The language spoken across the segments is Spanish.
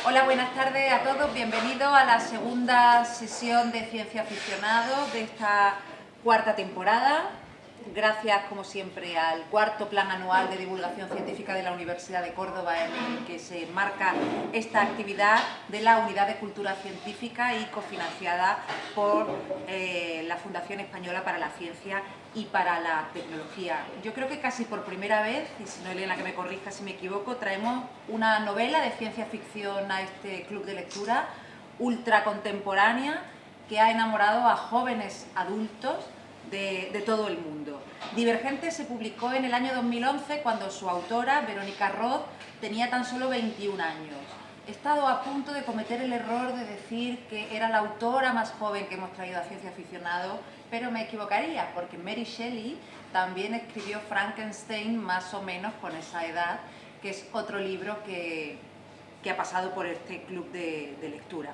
Hola, buenas tardes a todos. Bienvenidos a la segunda sesión de Ciencia Aficionado de esta cuarta temporada. Gracias, como siempre, al cuarto Plan Anual de Divulgación Científica de la Universidad de Córdoba, en el que se marca esta actividad de la Unidad de Cultura Científica y cofinanciada por la Fundación Española para la Ciencia y para la Tecnología. Yo creo que casi por primera vez, y si no, Elena, que me corrija si me equivoco, traemos una novela de ciencia ficción a este club de lectura ultra contemporánea que ha enamorado a jóvenes adultos de todo el mundo. Divergente se publicó en el año 2011 cuando su autora, Verónica Roth, tenía tan solo 21 años. He estado a punto de cometer el error de decir que era la autora más joven que hemos traído a Ciencia Aficionado, pero me equivocaría, porque Mary Shelley también escribió Frankenstein más o menos con esa edad, que es otro libro que ha pasado por este club de lectura.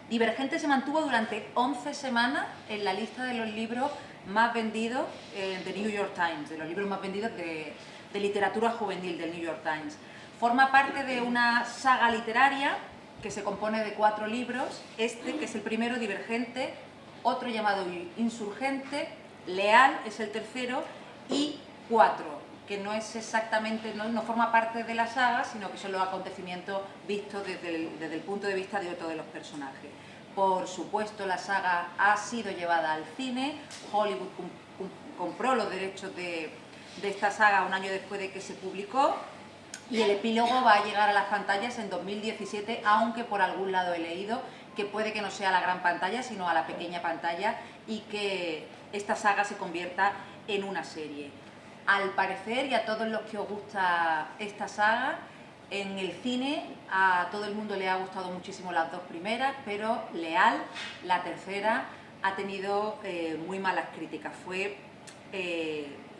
Divergente se mantuvo durante 11 semanas en la lista de los libros más vendidos de New York Times, de los libros más vendidos de literatura juvenil del New York Times. Forma parte de una saga literaria que se compone de 4 libros, este que es el primero, Divergente, otro llamado Insurgente, Leal es el tercero y 4, que no es exactamente, no forma parte de la saga, sino que son los acontecimientos vistos desde el punto de vista de otro de los personajes. Por supuesto, la saga ha sido llevada al cine. Hollywood compró los derechos de esta saga un año después de que se publicó, y el epílogo va a llegar a las pantallas en 2017, aunque por algún lado he leído que puede que no sea a la gran pantalla, sino a la pequeña pantalla, y que esta saga se convierta en una serie. Al parecer, y a todos los que os gusta esta saga, en el cine a todo el mundo le ha gustado muchísimo las 2 primeras, pero Leal, la tercera, ha tenido muy malas críticas. Fue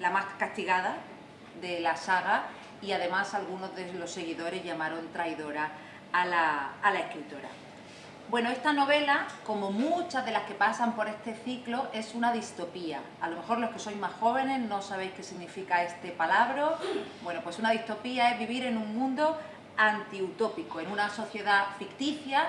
la más castigada de la saga, y además algunos de los seguidores llamaron traidora a la escritora. Bueno, esta novela, como muchas de las que pasan por este ciclo, es una distopía. A lo mejor los que sois más jóvenes no sabéis qué significa este palabra. Bueno, pues una distopía es vivir en un mundo antiutópico, en una sociedad ficticia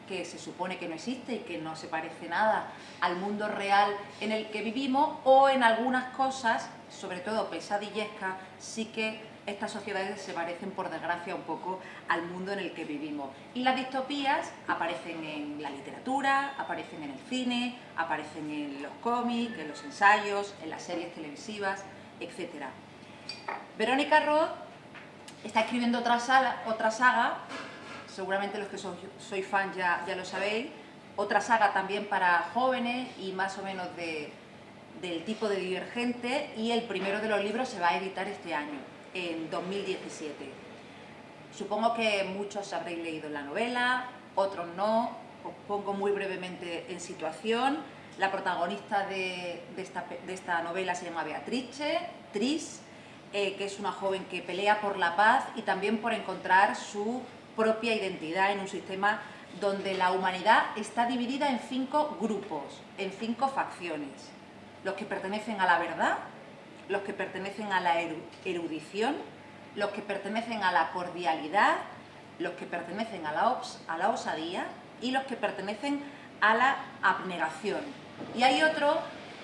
que se supone que no existe y que no se parece nada al mundo real en el que vivimos, o en algunas cosas, sobre todo pesadillescas, sí que estas sociedades se parecen, por desgracia, un poco al mundo en el que vivimos. Y las distopías aparecen en la literatura, aparecen en el cine, aparecen en los cómics, en los ensayos, en las series televisivas, etc. Verónica Roth está escribiendo otra saga, seguramente los que sois fans ya lo sabéis, otra saga también para jóvenes y más o menos del tipo de Divergente, y el primero de los libros se va a editar este año, en 2017. Supongo que muchos habréis leído la novela, otros no. Os pongo muy brevemente en situación. La protagonista de esta novela se llama Beatrice, Tris, que es una joven que pelea por la paz y también por encontrar su propia identidad en un sistema donde la humanidad está dividida en 5 grupos, en 5 facciones. Los que pertenecen a la verdad, los que pertenecen a la erudición, los que pertenecen a la cordialidad, los que pertenecen a la osadía y los que pertenecen a la abnegación. Y hay otros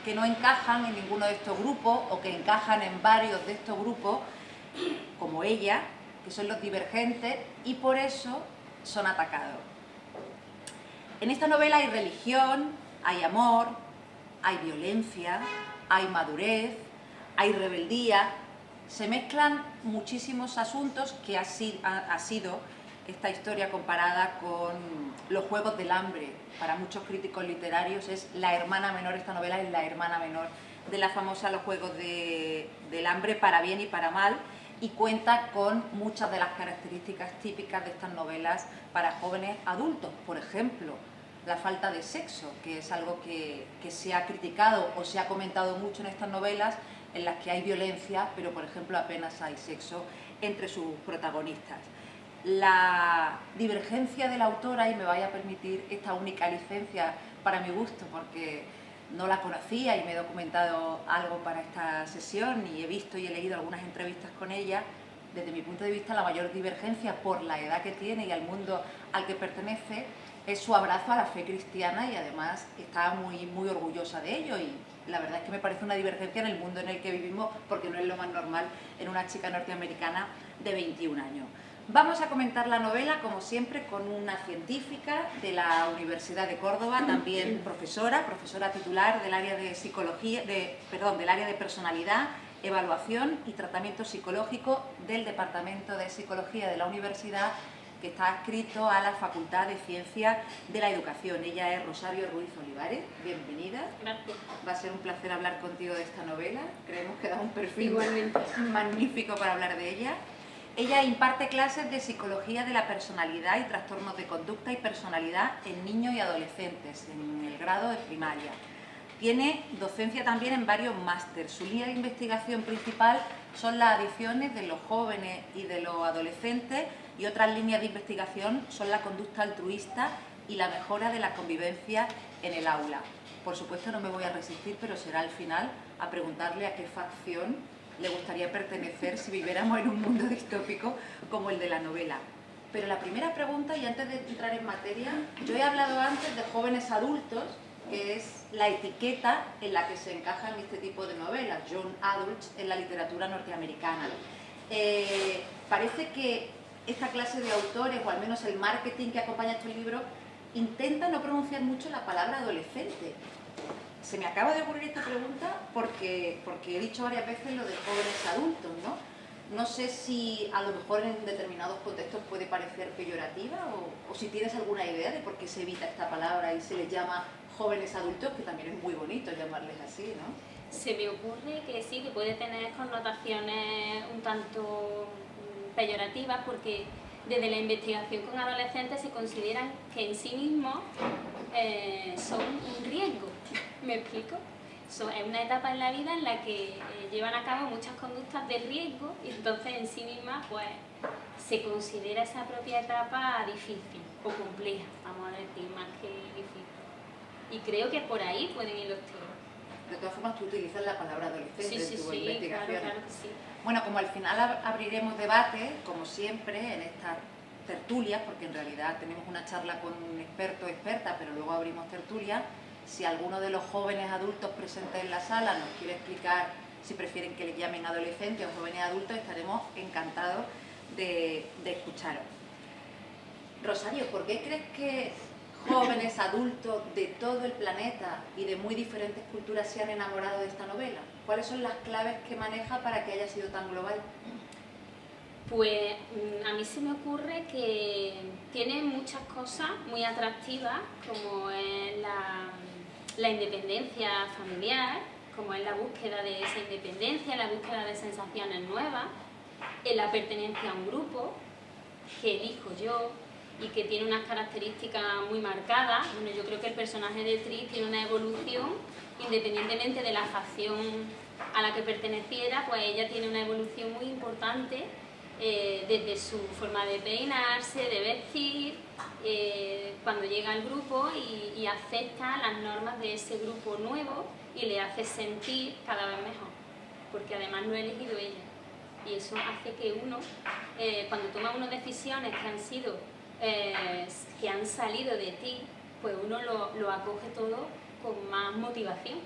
que no encajan en ninguno de estos grupos, o que encajan en varios de estos grupos, como ella, que son los divergentes, y por eso son atacados. En esta novela hay religión, hay amor, hay violencia, hay madurez, hay rebeldía. Se mezclan muchísimos asuntos que ha sido esta historia comparada con los Juegos del Hambre. Para muchos críticos literarios es la hermana menor, esta novela es la hermana menor de la famosa Los Juegos del Hambre, para bien y para mal, y cuenta con muchas de las características típicas de estas novelas para jóvenes adultos. Por ejemplo, la falta de sexo, que es algo que se ha criticado o se ha comentado mucho en estas novelas, en las que hay violencia, pero por ejemplo apenas hay sexo entre sus protagonistas. La divergencia de la autora, y me vaya a permitir esta única licencia para mi gusto, porque no la conocía y me he documentado algo para esta sesión y he visto y he leído algunas entrevistas con ella, desde mi punto de vista, la mayor divergencia por la edad que tiene y al mundo al que pertenece es su abrazo a la fe cristiana, y además está muy orgullosa de ello, y la verdad es que me parece una divergencia en el mundo en el que vivimos, porque no es lo más normal en una chica norteamericana de 21 años. Vamos a comentar la novela, como siempre, con una científica de la Universidad de Córdoba, también profesora titular del área de psicología, del área de personalidad, evaluación y tratamiento psicológico del Departamento de Psicología de la Universidad, que está adscrito a la Facultad de Ciencias de la Educación. Ella es Rosario Ruiz Olivares. Bienvenida. Gracias. Va a ser un placer hablar contigo de esta novela. Creemos que da un perfil Igualmente magnífico para hablar de ella. Ella imparte clases de psicología de la personalidad y trastornos de conducta y personalidad en niños y adolescentes, en el grado de primaria. Tiene docencia también en varios másteres. Su línea de investigación principal son las adicciones de los jóvenes y de los adolescentes, y otras líneas de investigación son la conducta altruista y la mejora de la convivencia en el aula. Por supuesto, no me voy a resistir, pero será al final a preguntarle a qué facción le gustaría pertenecer si viviéramos en un mundo distópico como el de la novela. Pero la primera pregunta, y antes de entrar en materia, yo he hablado antes de jóvenes adultos, que es la etiqueta en la que se encajan este tipo de novelas, young adults, en la literatura norteamericana. Parece que esta clase de autores, o al menos el marketing que acompaña estos libros, intenta no pronunciar mucho la palabra adolescente. Se me acaba de ocurrir esta pregunta porque he dicho varias veces lo de jóvenes adultos, ¿no? No sé si a lo mejor en determinados contextos puede parecer peyorativa, o si tienes alguna idea de por qué se evita esta palabra y se les llama jóvenes adultos, que también es muy bonito llamarles así, ¿no? Se me ocurre que sí, que puede tener connotaciones un tanto peyorativas, porque desde la investigación con adolescentes se consideran que en sí mismos son un riesgo. ¿Me explico? Es una etapa en la vida en la que llevan a cabo muchas conductas de riesgo, y entonces en sí misma pues se considera esa propia etapa difícil o compleja, vamos a decir, más que difícil. Y creo que por ahí pueden ir los tiros. De todas formas, tú utilizas la palabra adolescente en tu investigación. Claro que sí. Bueno, como al final abriremos debate, como siempre, en estas tertulias, porque en realidad tenemos una charla con un experto o experta, pero luego abrimos tertulia. Si alguno de los jóvenes adultos presentes en la sala nos quiere explicar si prefieren que les llamen adolescentes o jóvenes adultos, estaremos encantados de escucharos. Rosario, ¿por qué crees que jóvenes adultos de todo el planeta y de muy diferentes culturas se han enamorado de esta novela? ¿Cuáles son las claves que maneja para que haya sido tan global? Pues a mí se me ocurre que tiene muchas cosas muy atractivas, como es la independencia familiar, como es la búsqueda de esa independencia, la búsqueda de sensaciones nuevas, la pertenencia a un grupo que elijo yo y que tiene unas características muy marcadas. Bueno, yo creo que el personaje de Tris tiene una evolución, independientemente de la facción a la que perteneciera, pues ella tiene una evolución muy importante, desde su forma de peinarse, de vestir, cuando llega al grupo y acepta las normas de ese grupo nuevo y le hace sentir cada vez mejor, porque además lo ha elegido ella. Y eso hace que uno, cuando toma unas decisiones que han salido de ti, pues uno lo acoge todo con más motivación.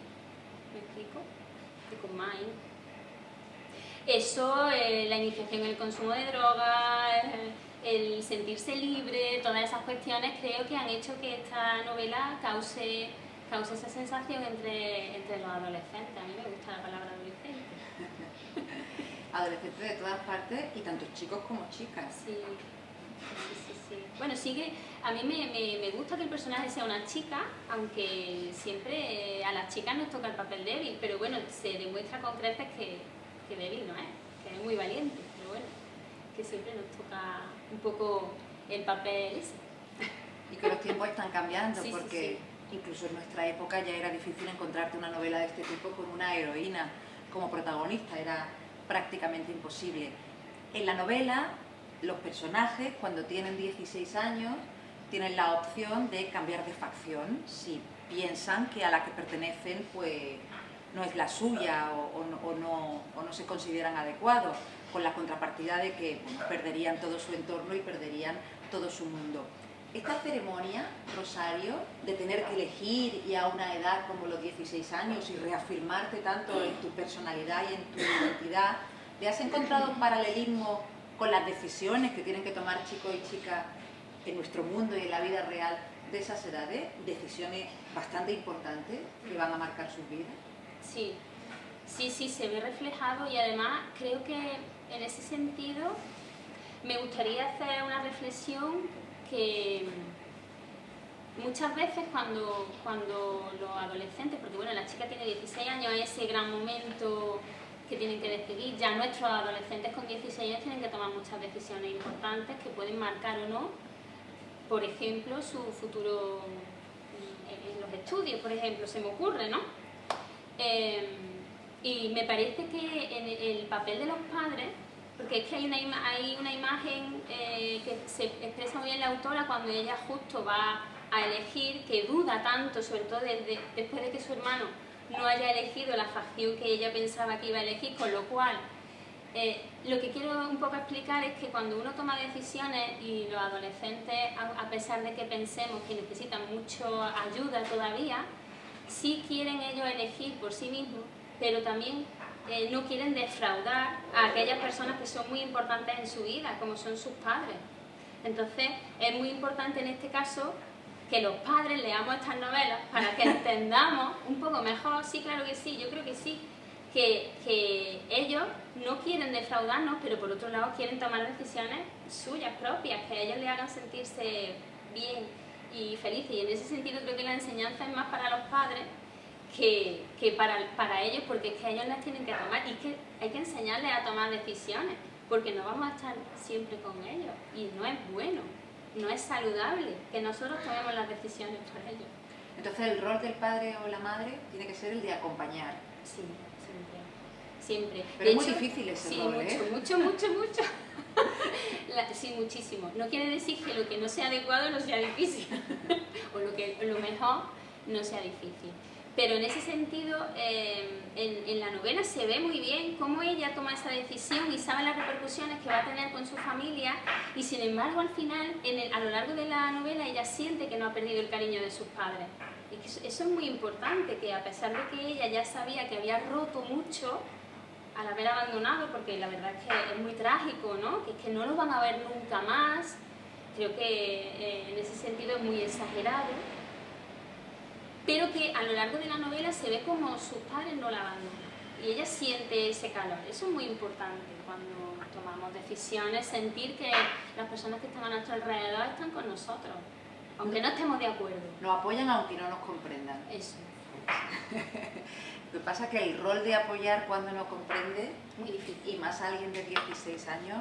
¿Me explico? Y con más ahí. Eso, la iniciación en el consumo de drogas, el sentirse libre, todas esas cuestiones creo que han hecho que esta novela cause esa sensación entre los adolescentes. A mí me gusta la palabra adolescente. Adolescentes de todas partes, y tanto chicos como chicas. Sí. Bueno, sí que a mí me gusta que el personaje sea una chica, aunque siempre a las chicas nos toca el papel débil, pero bueno, se demuestra con creces que débil no es, que es muy valiente, pero bueno, que siempre nos toca un poco el papel ese. Y que los tiempos están cambiando, Sí, porque sí. Incluso en nuestra época ya era difícil encontrarte una novela de este tipo con una heroína como protagonista, era prácticamente imposible. En la novela, los personajes, cuando tienen 16 años, tienen la opción de cambiar de facción si piensan que a la que pertenecen pues no es la suya o no se consideran adecuados, con la contrapartida de que bueno, perderían todo su entorno y perderían todo su mundo. Esta ceremonia, Rosario, de tener que elegir y a una edad como los 16 años y reafirmarte tanto en tu personalidad y en tu identidad, ¿le has encontrado un paralelismo con las decisiones que tienen que tomar chicos y chicas en nuestro mundo y en la vida real de esas edades? Decisiones bastante importantes que van a marcar sus vidas. Sí, sí, se ve reflejado y además creo que en ese sentido me gustaría hacer una reflexión que muchas veces cuando los adolescentes, porque bueno, la chica tiene 16 años, es ese gran momento que tienen que decidir, ya nuestros adolescentes con 16 años tienen que tomar muchas decisiones importantes que pueden marcar o no, por ejemplo, su futuro en los estudios, por ejemplo, se me ocurre, ¿no? Y me parece que en el papel de los padres, porque es que hay una imagen que se expresa muy bien la autora cuando ella justo va a elegir, que duda tanto, sobre todo después de que su hermano no haya elegido la facción que ella pensaba que iba a elegir, con lo cual lo que quiero un poco explicar es que cuando uno toma decisiones y los adolescentes, a pesar de que pensemos que necesitan mucho ayuda todavía, sí quieren ellos elegir por sí mismos, pero también no quieren defraudar a aquellas personas que son muy importantes en su vida, como son sus padres. Entonces es muy importante en este caso que los padres leamos estas novelas para que entendamos un poco mejor, sí, claro que sí, yo creo que sí, que ellos no quieren defraudarnos, pero por otro lado quieren tomar decisiones suyas propias, que a ellos les hagan sentirse bien y felices. Y en ese sentido creo que la enseñanza es más para los padres que para ellos, porque es que ellos las tienen que tomar y que hay que enseñarles a tomar decisiones, porque no vamos a estar siempre con ellos y no es bueno, no es saludable que nosotros tomemos las decisiones por ellos. Entonces el rol del padre o la madre tiene que ser el de acompañar. Sí, siempre. Pero es muy difícil ese rol, mucho. Sí, muchísimo. No quiere decir que lo que no sea adecuado no sea difícil, o lo mejor no sea difícil. Pero en ese sentido, en la novela se ve muy bien cómo ella toma esa decisión y sabe las repercusiones que va a tener con su familia, y sin embargo al final, a lo largo de la novela, ella siente que no ha perdido el cariño de sus padres. Y que eso es muy importante, que a pesar de que ella ya sabía que había roto mucho al haber abandonado, porque la verdad es que es muy trágico, ¿no? Que es que no lo van a ver nunca más. Creo que en ese sentido es muy exagerado, pero que a lo largo de la novela se ve como sus padres no la abandonan y ella siente ese calor. Eso es muy importante cuando tomamos decisiones, sentir que las personas que están a nuestro alrededor están con nosotros, aunque no estemos de acuerdo. Nos apoyan aunque no nos comprendan. Eso. Lo que pasa es que el rol de apoyar cuando no comprende, muy difícil. Y más alguien de 16 años,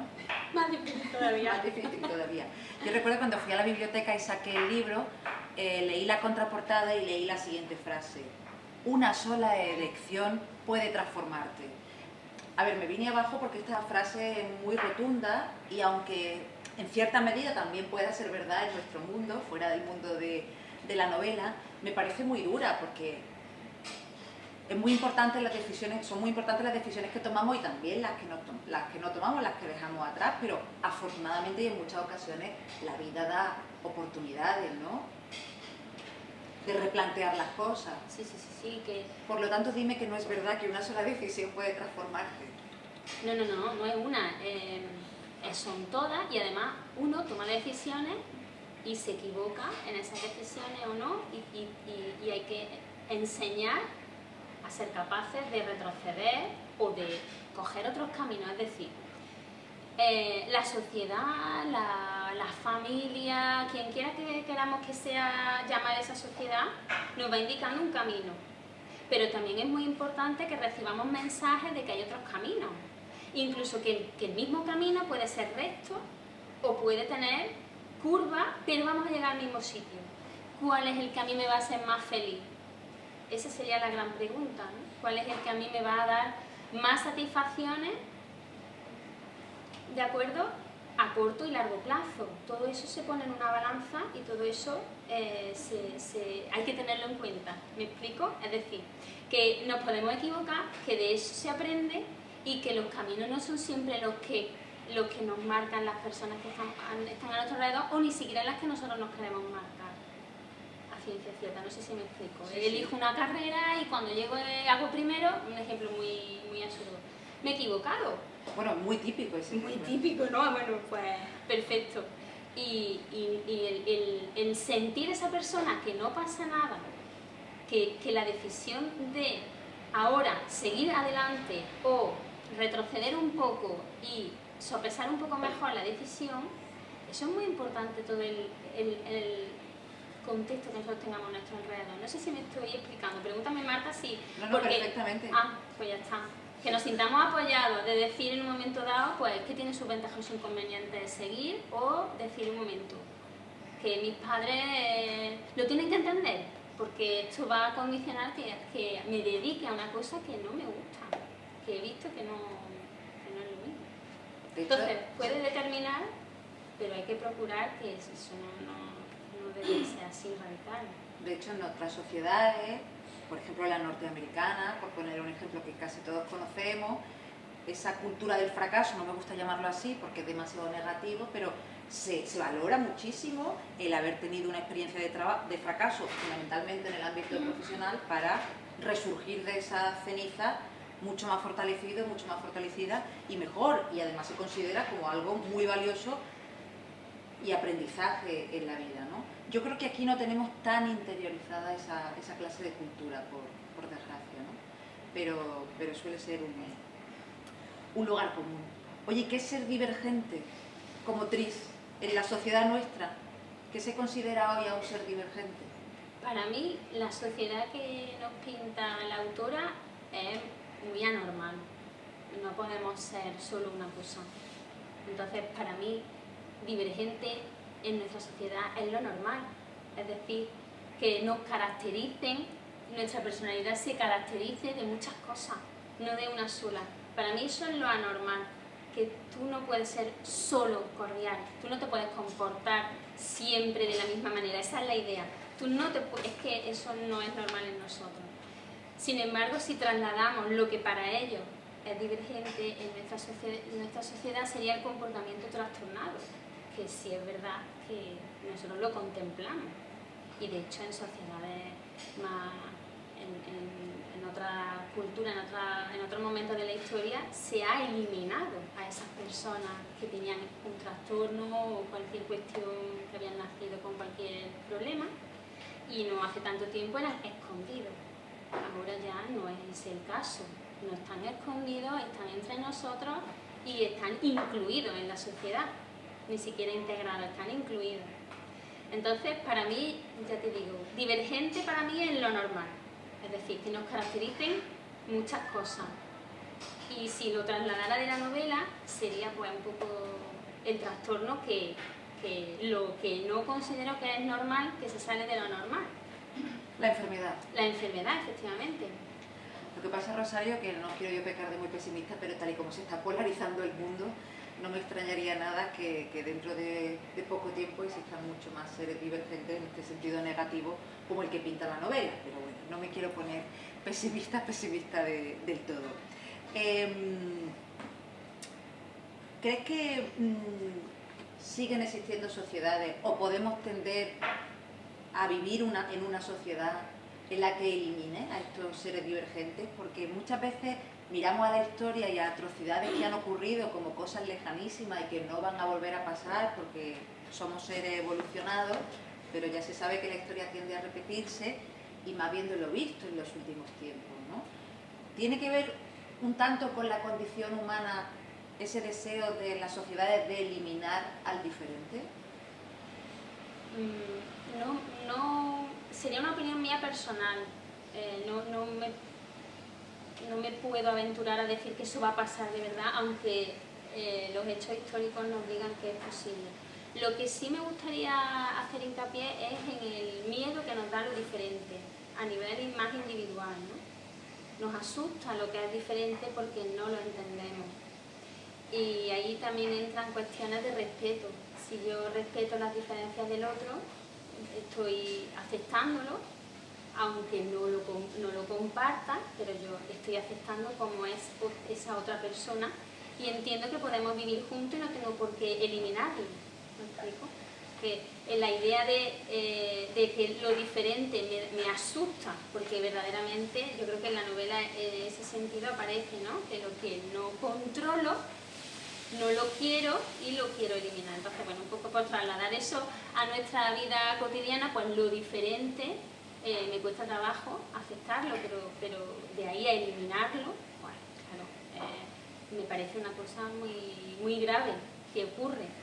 más difícil todavía. Más difícil todavía. Yo recuerdo cuando fui a la biblioteca y saqué el libro, leí la contraportada y leí la siguiente frase: una sola elección puede transformarte. A ver, me vine abajo porque esta frase es muy rotunda y aunque en cierta medida también pueda ser verdad en nuestro mundo, fuera del mundo de la novela, me parece muy dura porque es muy importante las decisiones, son muy importantes las decisiones que tomamos y también las que no tomamos, las que dejamos atrás, pero afortunadamente y en muchas ocasiones la vida da oportunidades, ¿no?, de replantear las cosas. Sí, que... Por lo tanto, dime que no es verdad que una sola decisión puede transformarte. No es una, son todas, y además uno toma decisiones y se equivoca en esas decisiones o no, y hay que enseñar a ser capaces de retroceder o de coger otros caminos. Es decir, la sociedad, la familia, quien quiera que queramos que sea llamar esa sociedad, nos va indicando un camino. Pero también es muy importante que recibamos mensajes de que hay otros caminos. Incluso que el mismo camino puede ser recto o puede tener curvas, pero vamos a llegar al mismo sitio. ¿Cuál es el que a mí me va a hacer más feliz? Esa sería la gran pregunta, ¿no? ¿Cuál es el que a mí me va a dar más satisfacciones, de acuerdo, a corto y largo plazo? Todo eso se pone en una balanza y todo eso hay que tenerlo en cuenta. ¿Me explico? Es decir, que nos podemos equivocar, que de eso se aprende y que los caminos no son siempre los que nos marcan las personas que están a nuestro alrededor o ni siquiera las que nosotros nos queremos marcar a ciencia cierta. No sé si me explico. Sí, Elijo una carrera y cuando llego hago primero, un ejemplo muy absurdo, me he equivocado. Bueno, muy típico ese. Muy típico, ¿no? Bueno, pues perfecto. Y el sentir esa persona que no pasa nada, que la decisión de ahora seguir adelante o retroceder un poco y sopesar un poco mejor la decisión, eso es muy importante, todo el contexto que nosotros tengamos a nuestro alrededor. No sé si me estoy explicando, pregúntame Marta si... No, perfectamente. Pues ya está. Que nos sintamos apoyados de decir en un momento dado, pues que tiene sus ventajas y sus inconvenientes seguir, o decir un momento que mis padres lo tienen que entender, porque esto va a condicionar que me dedique a una cosa que no me gusta, que he visto que no es lo mismo. Entonces, puede determinar, pero hay que procurar que eso no debe ser así radical. De hecho, en otras sociedades, por ejemplo la norteamericana, por poner un ejemplo que casi todos conocemos, esa cultura del fracaso, no me gusta llamarlo así porque es demasiado negativo, pero se valora muchísimo el haber tenido una experiencia de fracaso, fundamentalmente en el ámbito profesional, para resurgir de esa ceniza mucho más fortalecido, mucho más fortalecida y mejor, y además se considera como algo muy valioso y aprendizaje en la vida, ¿no? Yo creo que aquí no tenemos tan interiorizada esa clase de cultura, por desgracia, ¿no? Pero suele ser un lugar común. Oye, ¿qué es ser divergente como Tris en la sociedad nuestra? ¿Qué se considera hoy aún ser divergente? Para mí, la sociedad que nos pinta la autora es muy anormal. No podemos ser solo una cosa. Entonces, para mí, divergente en nuestra sociedad es lo normal. Es decir, que nos caractericen, nuestra personalidad se caracterice de muchas cosas, no de una sola. Para mí eso es lo anormal, que tú no puedes ser solo cordial, tú no te puedes comportar siempre de la misma manera, esa es la idea. Es que eso no es normal en nosotros. Sin embargo, si trasladamos lo que para ellos es divergente en nuestra sociedad sería el comportamiento trastornado, que sí es verdad que nosotros lo contemplamos y de hecho en sociedades más, en otra cultura, en otro momento de la historia se ha eliminado a esas personas que tenían un trastorno o cualquier cuestión, que habían nacido con cualquier problema y no hace tanto tiempo eran escondidos. Ahora ya no es el caso, no están escondidos, están entre nosotros y están incluidos en la sociedad, ni siquiera integrados, están incluidos. Entonces, para mí, ya te digo, divergente para mí es lo normal, es decir, que nos caractericen muchas cosas. Y si lo trasladara de la novela, sería pues un poco el trastorno que lo que no considero que es normal, que se sale de lo normal. La enfermedad. La enfermedad, efectivamente. Lo que pasa, Rosario, que no quiero yo pecar de muy pesimista, pero tal y como se está polarizando el mundo, no me extrañaría nada que dentro de poco tiempo existan mucho más seres divergentes en este sentido negativo como el que pinta la novela. Pero bueno, no me quiero poner pesimista del todo. ¿Crees que siguen existiendo sociedades o podemos tender a vivir en una sociedad en la que elimine a estos seres divergentes? Porque muchas veces miramos a la historia y a atrocidades que han ocurrido como cosas lejanísimas y que no van a volver a pasar porque somos seres evolucionados, pero ya se sabe que la historia tiende a repetirse y más bien lo visto en los últimos tiempos, ¿no? ¿Tiene que ver un tanto con la condición humana ese deseo de las sociedades de eliminar al diferente? No, sería una opinión mía personal. No me puedo aventurar a decir que eso va a pasar de verdad, aunque los hechos históricos nos digan que es posible. Lo que sí me gustaría hacer hincapié es en el miedo que nos da lo diferente, a nivel más individual, ¿no? Nos asusta lo que es diferente porque no lo entendemos. Y ahí también entran cuestiones de respeto. Si yo respeto las diferencias del otro, estoy aceptándolo, aunque no lo comparte comparta, pero yo estoy aceptando cómo es esa otra persona y entiendo que podemos vivir juntos y no tengo por qué eliminarlo. ¿Me explico? Que la idea de que lo diferente me asusta, porque verdaderamente yo creo que en la novela en ese sentido aparece, ¿no? Que lo que no controlo, no lo quiero y lo quiero eliminar. Entonces, bueno, un poco por trasladar eso a nuestra vida cotidiana, pues lo diferente me cuesta trabajo aceptarlo, pero de ahí a eliminarlo, bueno, claro, me parece una cosa muy, muy grave que ocurre.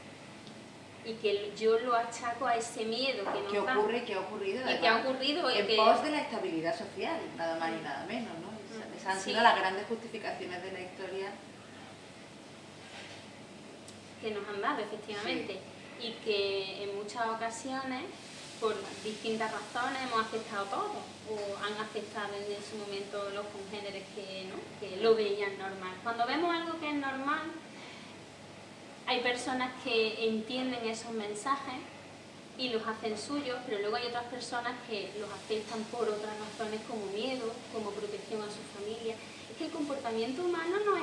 Y que yo lo achaco a ese miedo que nos da. ¿Qué ocurre y qué ha ocurrido? Y que ha ocurrido en pos de la estabilidad social, nada más y nada menos, ¿no? Esas han sido las grandes justificaciones de la historia que nos han dado, efectivamente. Sí. Y que en muchas ocasiones, por distintas razones, hemos aceptado todo, o han aceptado en su momento los congéneres que lo veían normal. Cuando vemos algo que es normal, hay personas que entienden esos mensajes y los hacen suyos, pero luego hay otras personas que los aceptan por otras razones como miedo, como protección a su familia. Es que el comportamiento humano no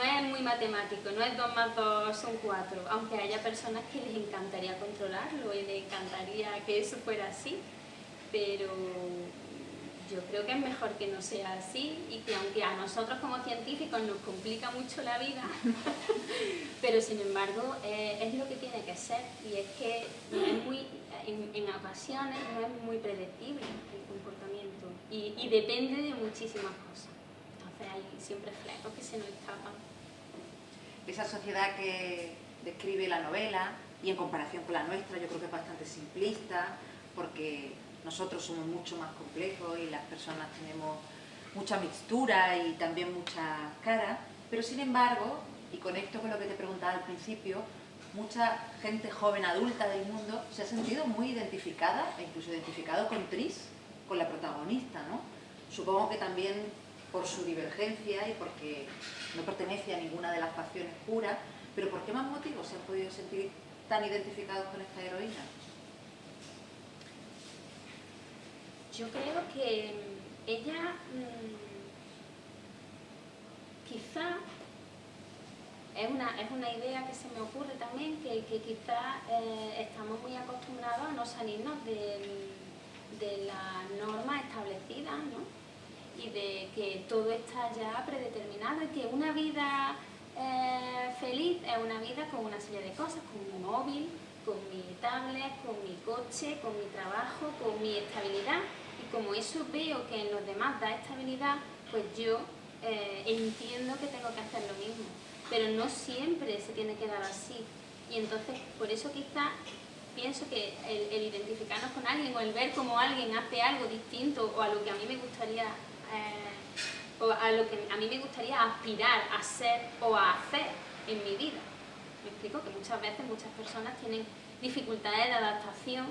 es muy matemático, no es 2 más 2 son 4, aunque haya personas que les encantaría controlarlo y les encantaría que eso fuera así, pero yo creo que es mejor que no sea así y que aunque a nosotros como científicos nos complica mucho la vida, pero sin embargo es lo que tiene que ser y es que no es muy, en ocasiones no es muy predecible el comportamiento y depende de muchísimas cosas. Entonces hay siempre flecos que se nos escapan. Esa sociedad que describe la novela y en comparación con la nuestra yo creo que es bastante simplista porque nosotros somos mucho más complejos y las personas tenemos mucha mixtura y también mucha cara, pero sin embargo, y conecto con lo que te preguntaba al principio, mucha gente joven adulta del mundo se ha sentido muy identificada e incluso identificado con Tris, con la protagonista, ¿no? Supongo que también por su divergencia y porque no pertenece a ninguna de las facciones puras, pero ¿por qué más motivos se han podido sentir tan identificados con esta heroína? Yo creo que ella quizá es una idea que se me ocurre también, que quizá estamos muy acostumbrados a no salirnos de la norma establecida, ¿no? Y de que todo está ya predeterminado y que una vida feliz es una vida con una serie de cosas, con mi móvil, con mi tablet, con mi coche, con mi trabajo, con mi estabilidad. Y como eso veo que en los demás da estabilidad, pues yo entiendo que tengo que hacer lo mismo. Pero no siempre se tiene que dar así. Y entonces, por eso quizá pienso que el identificarnos con alguien o el ver cómo alguien hace algo distinto o a lo que a mí me gustaría aspirar a ser o a hacer en mi vida. Me explico que muchas veces muchas personas tienen dificultades de adaptación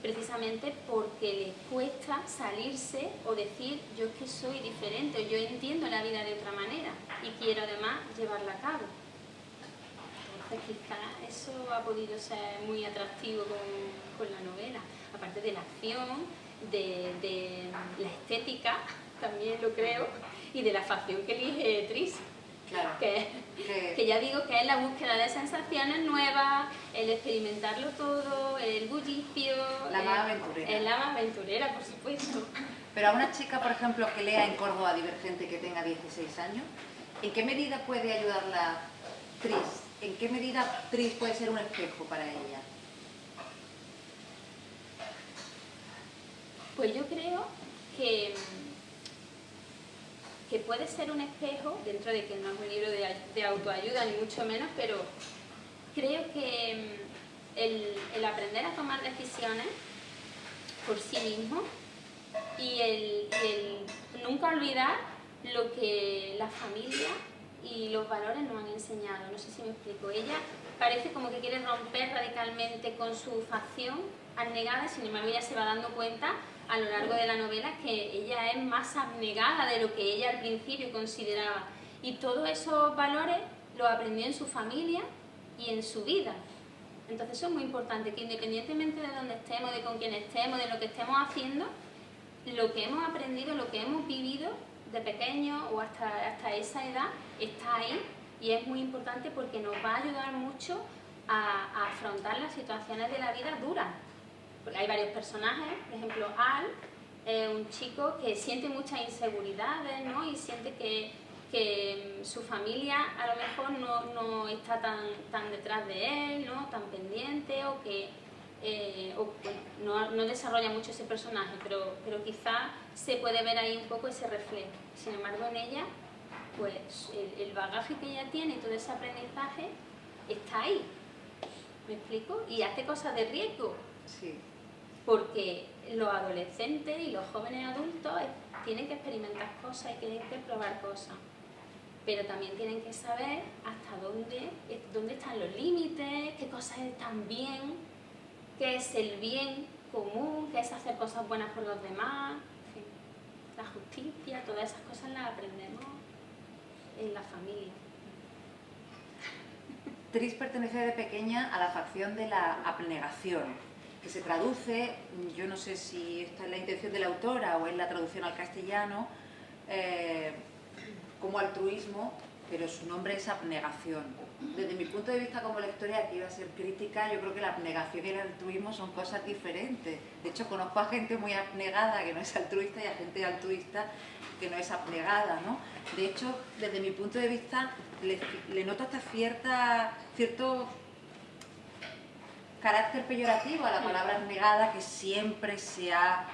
precisamente porque les cuesta salirse o decir yo es que soy diferente o yo entiendo la vida de otra manera y quiero además llevarla a cabo. Entonces quizás eso ha podido ser muy atractivo con la novela, aparte de la acción, de la estética, también lo creo, y de la facción que elige Tris. Claro. Que ya digo que es la búsqueda de sensaciones nuevas, el experimentarlo todo, el bullicio. La más aventurera. Es la más aventurera, por supuesto. Pero a una chica, por ejemplo, que lea en Córdoba Divergente que tenga 16 años, ¿en qué medida puede ayudarla Tris? ¿En qué medida Tris puede ser un espejo para ella? Pues yo creo que puede ser un espejo, dentro de que no es un libro de autoayuda ni mucho menos, pero creo que el aprender a tomar decisiones por sí mismo y el nunca olvidar lo que la familia y los valores nos han enseñado. No sé si me explico. Ella parece como que quiere romper radicalmente con su facción abnegada, sin embargo ella se va dando cuenta a lo largo de la novela que ella es más abnegada de lo que ella al principio consideraba. Y todos esos valores los aprendió en su familia y en su vida. Entonces eso es muy importante, que independientemente de dónde estemos, de con quién estemos, de lo que estemos haciendo, lo que hemos aprendido, lo que hemos vivido de pequeño o hasta esa edad está ahí, y es muy importante porque nos va a ayudar mucho a afrontar las situaciones de la vida duras. Porque hay varios personajes, por ejemplo, Al, un chico que siente muchas inseguridades, ¿no? Y siente que su familia a lo mejor no está tan detrás de él, ¿no? Tan pendiente, o que no desarrolla mucho ese personaje, pero quizá se puede ver ahí un poco ese reflejo. Sin embargo, en ella, pues el bagaje que ella tiene y todo ese aprendizaje está ahí, ¿me explico? Y hace cosas de riesgo. Sí. Porque los adolescentes y los jóvenes adultos tienen que experimentar cosas y tienen que probar cosas, pero también tienen que saber hasta dónde están los límites, qué cosas están bien, qué es el bien común, qué es hacer cosas buenas por los demás, en fin, la justicia, todas esas cosas las aprendemos en la familia. Tris pertenece de pequeña a la facción de la abnegación, que se traduce, yo no sé si esta es la intención de la autora o es la traducción al castellano, como altruismo, pero su nombre es abnegación. Desde mi punto de vista como lectora, que iba a ser crítica, yo creo que la abnegación y el altruismo son cosas diferentes. De hecho, conozco a gente muy abnegada que no es altruista y a gente altruista que no es abnegada, ¿no? De hecho, desde mi punto de vista, le noto hasta cierto carácter peyorativo a la palabra abnegada, que siempre se ha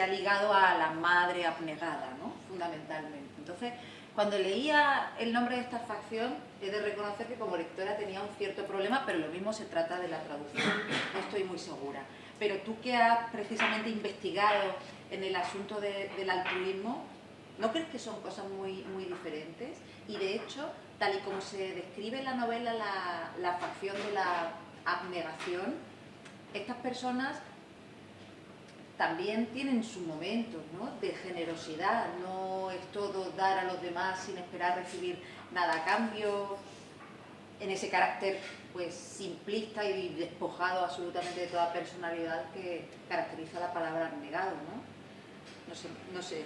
ligado a la madre abnegada, ¿no? Fundamentalmente. Entonces, cuando leía el nombre de esta facción, he de reconocer que como lectora tenía un cierto problema, pero lo mismo se trata de la traducción, no estoy muy segura. Pero tú que has precisamente investigado en el asunto del altruismo, ¿no crees que son cosas muy diferentes? Y de hecho, tal y como se describe en la novela la facción de la abnegación, estas personas también tienen sus momentos, ¿no?, de generosidad. No es todo dar a los demás sin esperar recibir nada a cambio, en ese carácter pues simplista y despojado absolutamente de toda personalidad que caracteriza la palabra abnegado, ¿no? No sé,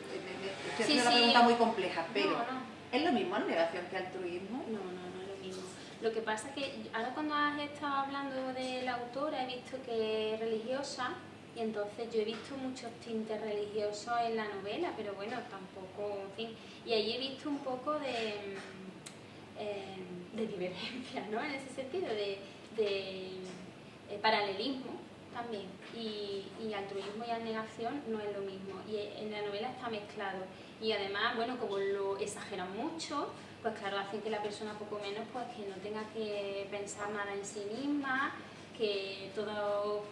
estoy haciendo una pregunta muy compleja, pero No. ¿es lo mismo abnegación que altruismo? No es lo mismo. Lo que pasa es que ahora cuando has estado hablando de la autora he visto que es religiosa, y entonces yo he visto muchos tintes religiosos en la novela, pero bueno, tampoco, en fin, y allí he visto un poco de divergencia, ¿no? En ese sentido, de paralelismo también, y altruismo y abnegación no es lo mismo, y en la novela está mezclado, y además, bueno, como lo exageran mucho, pues claro, hacen que la persona poco menos, pues que no tenga que pensar nada en sí misma, que todo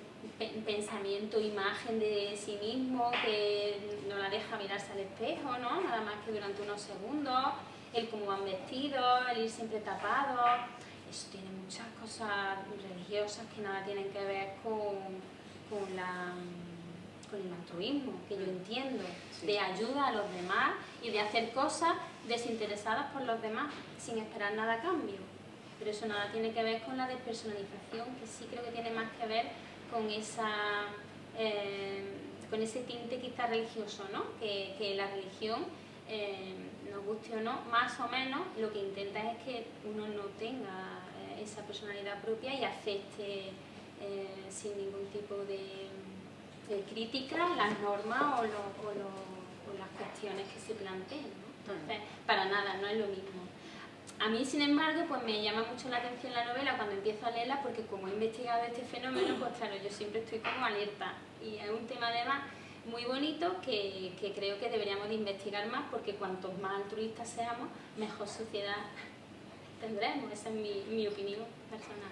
pensamiento, imagen de sí mismo, que no la deja mirarse al espejo, ¿no? Nada más que durante unos segundos, el cómo van vestidos, el ir siempre tapados. Eso tiene muchas cosas religiosas que nada tienen que ver con el altruismo, que yo entiendo, Sí. de ayuda a los demás y de hacer cosas desinteresadas por los demás, sin esperar nada a cambio. Pero eso nada tiene que ver con la despersonalización, que sí creo que tiene más que ver con con ese tinte quizá religioso, ¿no? Que la religión, nos guste o no, más o menos, lo que intenta es que uno no tenga esa personalidad propia y acepte sin ningún tipo de crítica las normas o las cuestiones que se planteen, ¿no? Entonces, para nada, no es lo mismo. A mí, sin embargo, pues me llama mucho la atención la novela cuando empiezo a leerla, porque como he investigado este fenómeno, pues claro, yo siempre estoy como alerta, y es un tema además muy bonito que creo que deberíamos de investigar más, porque cuantos más altruistas seamos, mejor sociedad tendremos. Esa es mi opinión personal,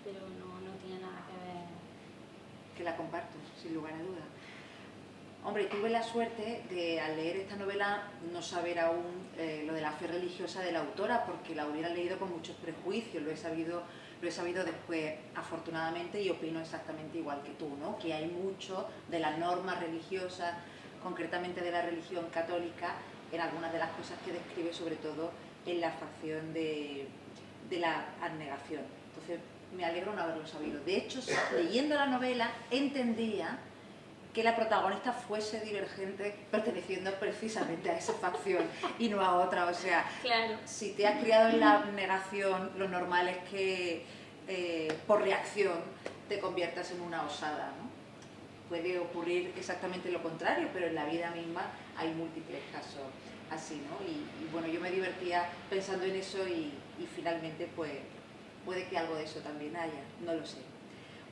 pero no tiene nada que ver. Que la comparto, sin lugar a dudas. Hombre, tuve la suerte de, al leer esta novela, no saber aún lo de la fe religiosa de la autora, porque la hubiera leído con muchos prejuicios. Lo he sabido después, afortunadamente, y opino exactamente igual que tú, ¿no? Que hay mucho de las normas religiosas, concretamente de la religión católica, en algunas de las cosas que describe, sobre todo en la facción de la abnegación. Entonces, me alegro no haberlo sabido. De hecho, leyendo la novela, entendía que la protagonista fuese divergente perteneciendo precisamente a esa facción y no a otra. O sea, claro. Si te has criado en la negación, lo normal es que por reacción te conviertas en una osada, ¿no? Puede ocurrir exactamente lo contrario, pero en la vida misma hay múltiples casos así, ¿no? Y bueno, yo me divertía pensando en eso y finalmente pues puede que algo de eso también haya, no lo sé.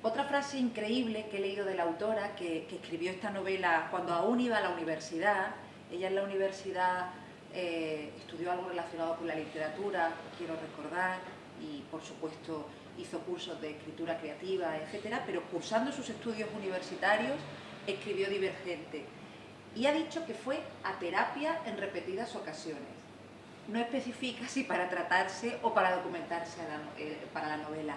Otra frase increíble que he leído de la autora que escribió esta novela cuando aún iba a la universidad. Ella en la universidad estudió algo relacionado con la literatura, quiero recordar, y por supuesto hizo cursos de escritura creativa, etcétera, pero cursando sus estudios universitarios escribió Divergente y ha dicho que fue a terapia en repetidas ocasiones. No especifica si para tratarse o para documentarse para la novela,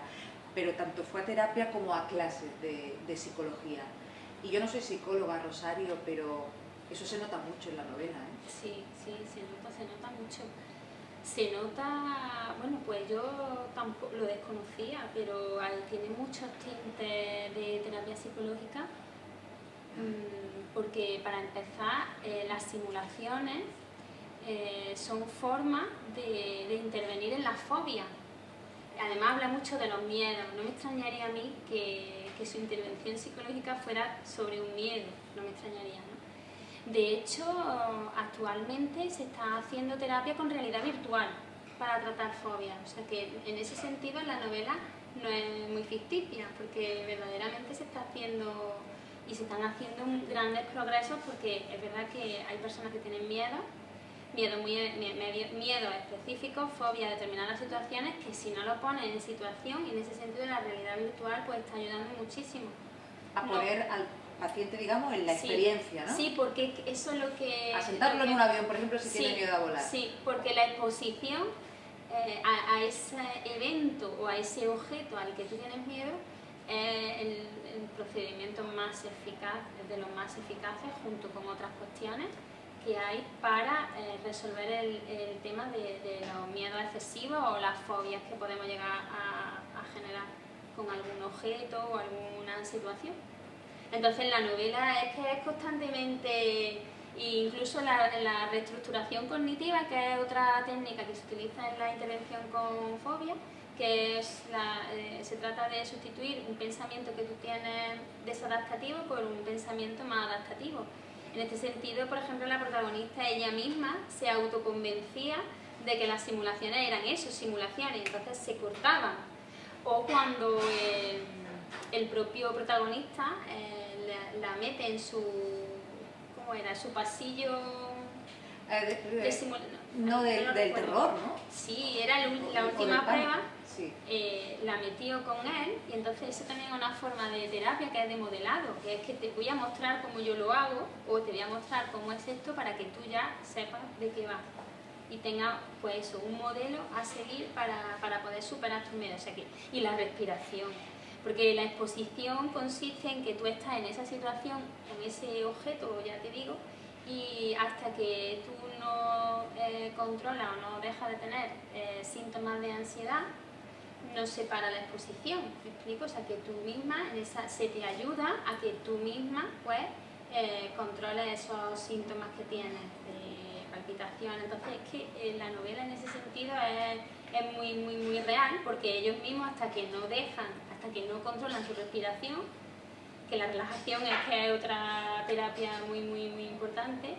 pero tanto fue a terapia como a clases de psicología. Y yo no soy psicóloga, Rosario, pero eso se nota mucho en la novela, ¿eh? Sí, se nota mucho. Se nota, bueno, pues yo tampoco lo desconocía, pero tiene muchos tintes de terapia psicológica, porque para empezar, las simulaciones son formas de intervenir en la fobia. Además habla mucho de los miedos. No me extrañaría a mí que su intervención psicológica fuera sobre un miedo, no me extrañaría, ¿no? De hecho, actualmente se está haciendo terapia con realidad virtual para tratar fobias. O sea que en ese sentido la novela no es muy ficticia, porque verdaderamente se está haciendo y se están haciendo grandes progresos, porque es verdad que hay personas que tienen miedo específico, fobia a determinadas situaciones, que si no lo pones en situación, y en ese sentido la realidad virtual pues está ayudando muchísimo. A poner al paciente, digamos, en la experiencia, ¿no? Sí, porque eso es lo que... A sentarlo en un avión, por ejemplo, si tiene miedo a volar. Sí, porque la exposición a ese evento o a ese objeto al que tú tienes miedo es el procedimiento más eficaz, de los más eficaces, junto con otras cuestiones que hay para resolver el tema de los miedos excesivos o las fobias que podemos llegar a generar con algún objeto o alguna situación. Entonces la novela es que es constantemente, incluso la reestructuración cognitiva, que es otra técnica que se utiliza en la intervención con fobia, que es se trata de sustituir un pensamiento que tú tienes desadaptativo por un pensamiento más adaptativo. En este sentido, por ejemplo, la protagonista ella misma se autoconvencía de que las simulaciones eran eso, simulaciones, entonces se cortaban. O cuando el propio protagonista la mete en su, ¿cómo era?, su pasillo de simulación. No, del terror, ¿no? Sí, era la última prueba, sí. La metió con él, y entonces eso también es una forma de terapia que es de modelado, que es que te voy a mostrar cómo yo lo hago, o te voy a mostrar cómo es esto para que tú ya sepas de qué va. Y tenga pues eso, un modelo a seguir para poder superar tus miedos. O sea, y la respiración, porque la exposición consiste en que tú estás en esa situación, con ese objeto, ya te digo, y hasta que tú no controlas o no dejas de tener síntomas de ansiedad, no se para la exposición, ¿me explico? O sea, que tú misma, se te ayuda a que tú misma pues controles esos síntomas que tienes de palpitación. Entonces es que la novela en ese sentido es muy real, porque ellos mismos hasta que no controlan su respiración, que la relajación es que es otra terapia muy importante,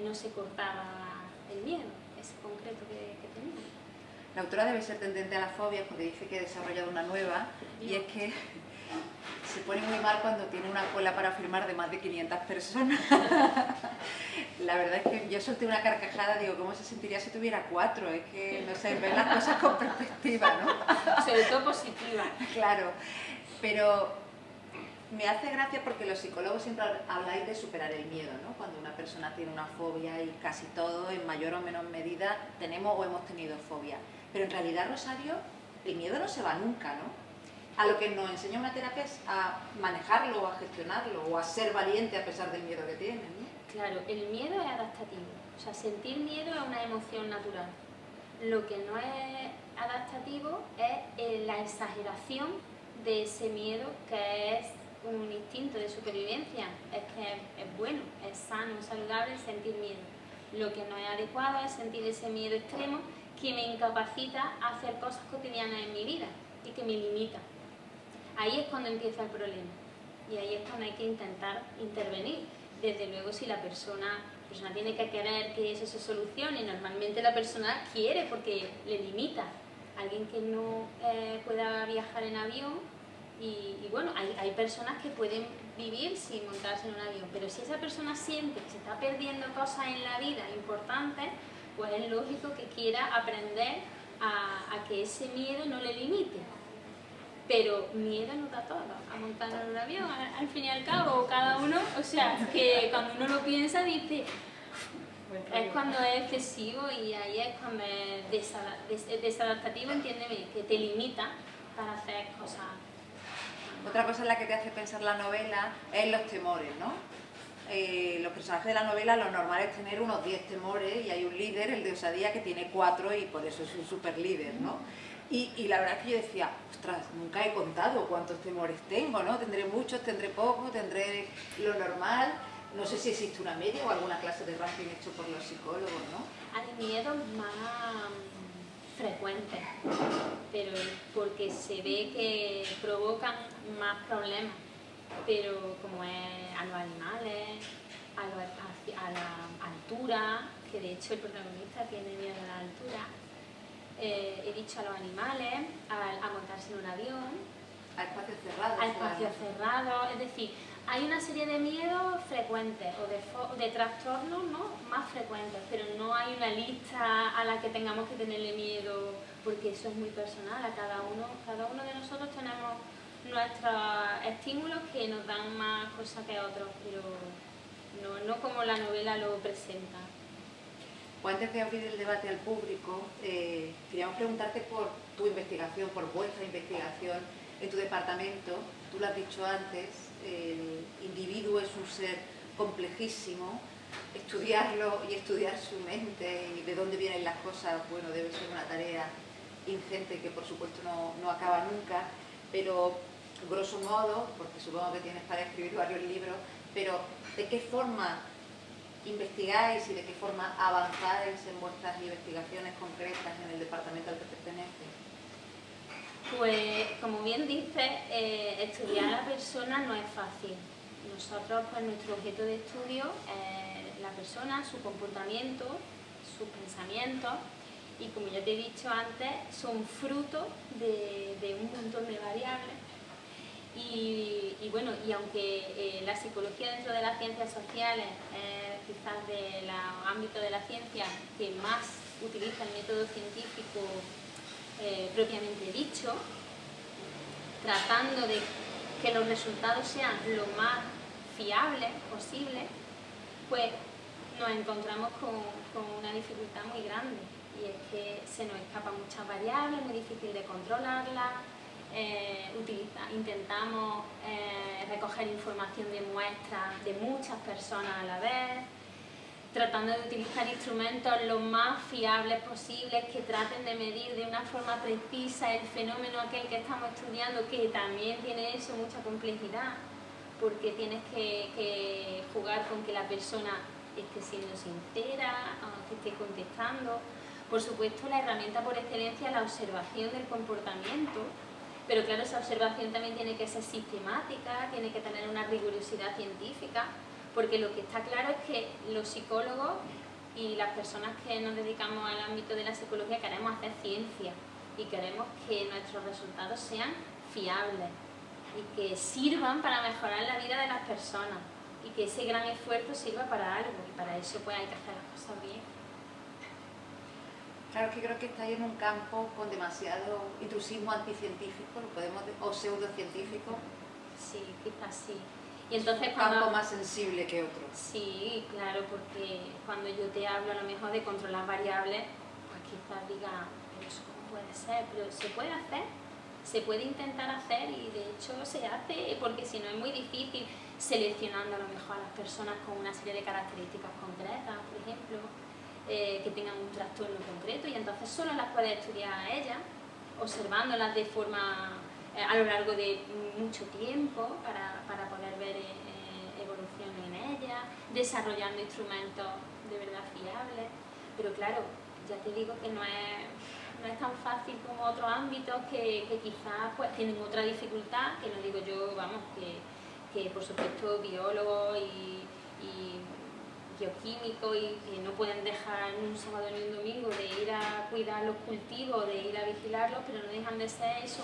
no se cortaba el miedo, ese concreto que tenía. La autora debe ser tendente a las fobias porque dice que ha desarrollado una nueva, y es que se pone muy mal cuando tiene una cola para firmar de más de 500 personas. La verdad es que yo solté una carcajada, digo, ¿cómo se sentiría si tuviera 4? Es que, no sé, ver las cosas con perspectiva, ¿no? Sobre todo positiva. Claro, pero me hace gracia porque los psicólogos siempre habláis de superar el miedo, ¿no? Cuando una persona tiene una fobia, y casi todos, en mayor o menor medida, tenemos o hemos tenido fobia. Pero en realidad, Rosario, el miedo no se va nunca, ¿no? A lo que nos enseña una terapia es a manejarlo, o a gestionarlo, o a ser valiente a pesar del miedo que tienes, ¿no? Claro, el miedo es adaptativo. O sea, sentir miedo es una emoción natural. Lo que no es adaptativo es la exageración de ese miedo, que es un instinto de supervivencia, es que es bueno, es sano, saludable sentir miedo. Lo que no es adecuado es sentir ese miedo extremo que me incapacita a hacer cosas cotidianas en mi vida y que me limita. Ahí es cuando empieza el problema y ahí es cuando hay que intentar intervenir. Desde luego, si la persona tiene que querer que eso se solucione, normalmente la persona quiere porque le limita. Alguien que no pueda viajar en avión, y bueno, hay personas que pueden vivir sin montarse en un avión, pero si esa persona siente que se está perdiendo cosas en la vida importantes, pues es lógico que quiera aprender a que ese miedo no le limite. Pero miedo no da todo, a montar en un avión, al fin y al cabo, cada uno, o sea, que cuando uno lo piensa dice, es cuando es excesivo y ahí es cuando es desadaptativo, entiéndeme, que te limita para hacer cosas. Otra cosa en la que te hace pensar la novela es los temores, ¿no? Los personajes de la novela, lo normal es tener unos 10 temores y hay un líder, el de Osadía, que tiene 4 y por eso es un super líder, ¿no? Y la verdad es que yo decía, ostras, nunca he contado cuántos temores tengo, ¿no? Tendré muchos, tendré pocos, tendré lo normal. No sé si existe una media o alguna clase de ranking hecho por los psicólogos, ¿no? Hay miedos más frecuentes, pero porque se ve que provocan más problemas, pero como es a los animales, a la altura, que de hecho el protagonista tiene miedo a la altura, he dicho a los animales, a montarse en un avión, A espacios cerrados. a espacios cerrados, es decir, hay una serie de miedos frecuentes o de trastornos, ¿no?, más frecuentes, pero no hay una lista a la que tengamos que tenerle miedo, porque eso es muy personal. A cada uno de nosotros tenemos nuestros estímulos que nos dan más cosas que otros, pero no como la novela lo presenta. Pues antes de abrir el debate al público, queríamos preguntarte por tu investigación, por vuestra investigación en tu departamento. Tú lo has dicho antes, el individuo es un ser complejísimo. Estudiarlo y estudiar su mente y de dónde vienen las cosas, bueno, debe ser una tarea ingente que por supuesto no acaba nunca, pero grosso modo, porque supongo que tienes para escribir varios libros, pero ¿de qué forma investigáis y de qué forma avanzáis en vuestras investigaciones concretas en el departamento al que perteneces? Pues, como bien dices, estudiar a la persona no es fácil. Nosotros, pues, nuestro objeto de estudio es la persona, su comportamiento, sus pensamientos, y como ya te he dicho antes, son fruto de un montón de variables. Y bueno, y aunque la psicología dentro de las ciencias sociales es quizás del ámbito de la ciencia que más utiliza el método científico propiamente dicho, tratando de que los resultados sean lo más fiables posible, pues nos encontramos con una dificultad muy grande, y es que se nos escapan muchas variables, es muy difícil de controlarlas. Intentamos recoger información de muestras de muchas personas a la vez, tratando de utilizar instrumentos lo más fiables posibles que traten de medir de una forma precisa el fenómeno aquel que estamos estudiando, que también tiene eso mucha complejidad, porque tienes que jugar con que la persona esté siendo sincera, que esté contestando. Por supuesto, la herramienta por excelencia es la observación del comportamiento, pero claro, esa observación también tiene que ser sistemática, tiene que tener una rigurosidad científica, porque lo que está claro es que los psicólogos y las personas que nos dedicamos al ámbito de la psicología queremos hacer ciencia y queremos que nuestros resultados sean fiables y que sirvan para mejorar la vida de las personas y que ese gran esfuerzo sirva para algo, y para eso pues hay que hacer las cosas bien. Claro, que creo que estáis en un campo con demasiado intrusismo anticientífico, lo podemos o pseudocientífico. Sí, quizás sí. Y entonces un campo más sensible que otro. Sí, claro, porque cuando yo te hablo a lo mejor de controlar variables, pues quizás diga, pero eso cómo puede ser, pero se puede hacer, se puede intentar hacer, y de hecho se hace, porque si no es muy difícil, seleccionando a lo mejor a las personas con una serie de características concretas, por ejemplo, que tengan un trastorno concreto, y entonces solo las puedes estudiar a ellas, observándolas de forma a lo largo de mucho tiempo para poder ver evolución en ella, desarrollando instrumentos de verdad fiables, pero claro, ya te digo que no es tan fácil como otros ámbitos que quizás pues tienen otra dificultad, que no digo yo, vamos, que por supuesto biólogos y bioquímicos y que no pueden dejar ni un sábado ni un domingo de ir a cuidar los cultivos, de ir a vigilarlos, pero no dejan de ser eso,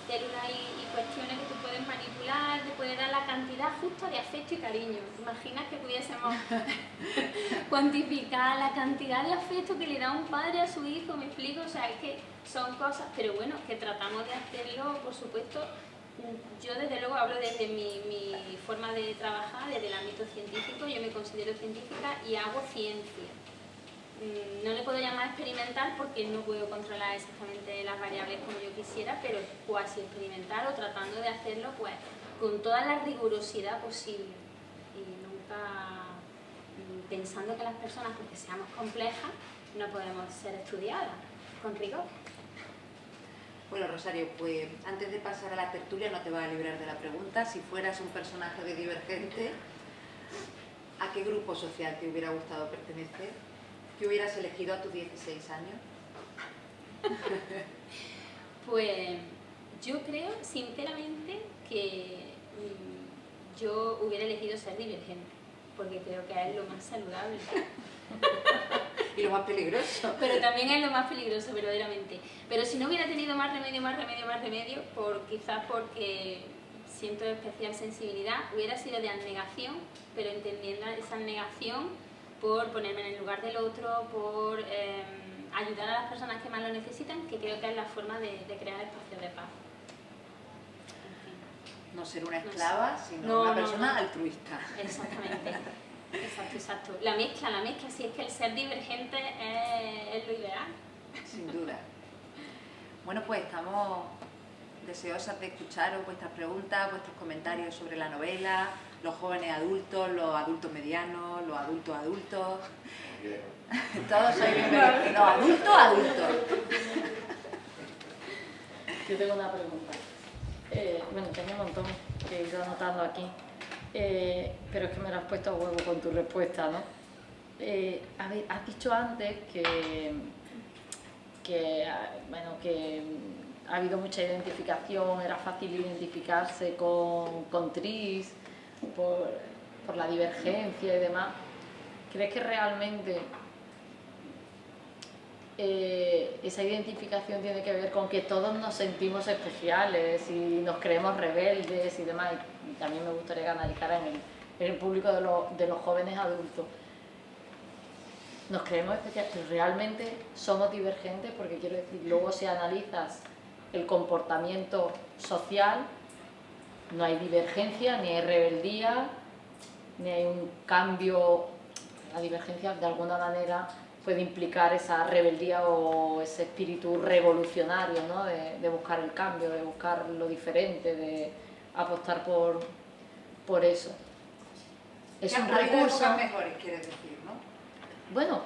células y cuestiones que tú puedes manipular, te puede dar la cantidad justa de afecto y cariño. ¿Te imaginas que pudiésemos cuantificar la cantidad de afecto que le da un padre a su hijo? Me explico, o sea, es que son cosas, pero bueno, que tratamos de hacerlo, por supuesto. Yo desde luego hablo desde mi forma de trabajar, desde el ámbito científico. Yo me considero científica y hago ciencia. No le puedo llamar experimental porque no puedo controlar exactamente las variables como yo quisiera, pero cuasi experimental o tratando de hacerlo pues con toda la rigurosidad posible y nunca pensando que las personas, porque seamos complejas, no podemos ser estudiadas con rigor. Bueno, Rosario, pues antes de pasar a la tertulia no te vas a librar de la pregunta. Si fueras un personaje de Divergente, ¿a qué grupo social te hubiera gustado pertenecer? ¿Qué hubieras elegido a tus 16 años? Pues yo creo, sinceramente, que yo hubiera elegido ser Divergente, porque creo que es lo más saludable. Y lo más peligroso. Pero también es lo más peligroso, verdaderamente. Pero si no hubiera tenido más remedio, quizás porque siento especial sensibilidad, hubiera sido de abnegación, pero entendiendo esa abnegación por ponerme en el lugar del otro, por ayudar a las personas que más lo necesitan, que creo que es la forma de crear espacios de paz. En fin. No ser una esclava, sino una persona altruista. Exactamente. Exacto. La mezcla, si es que el ser divergente es lo ideal. Sin duda. Bueno, pues estamos deseosas de escucharos vuestras preguntas, vuestros comentarios sobre la novela, los jóvenes adultos, los adultos medianos, los adultos adultos. Todos sois bienvenidos. Los adultos adultos. Yo tengo una pregunta. Bueno, tengo un montón que he ido anotando aquí. Pero es que me lo has puesto a huevo con tu respuesta, ¿no? Has dicho antes que ha habido mucha identificación, era fácil identificarse con Tris por la divergencia y demás. ¿Crees que realmente esa identificación tiene que ver con que todos nos sentimos especiales y nos creemos rebeldes y demás? Y también me gustaría que analizara en el público de los jóvenes adultos. Nos creemos especiales, pero realmente somos divergentes, porque quiero decir, luego si analizas el comportamiento social, no hay divergencia, ni hay rebeldía, ni hay un cambio. La divergencia de alguna manera puede implicar esa rebeldía o ese espíritu revolucionario, ¿no? de buscar el cambio, de buscar lo diferente, de apostar por eso. Es un recurso. Mejores, quieres decir, ¿no? Bueno,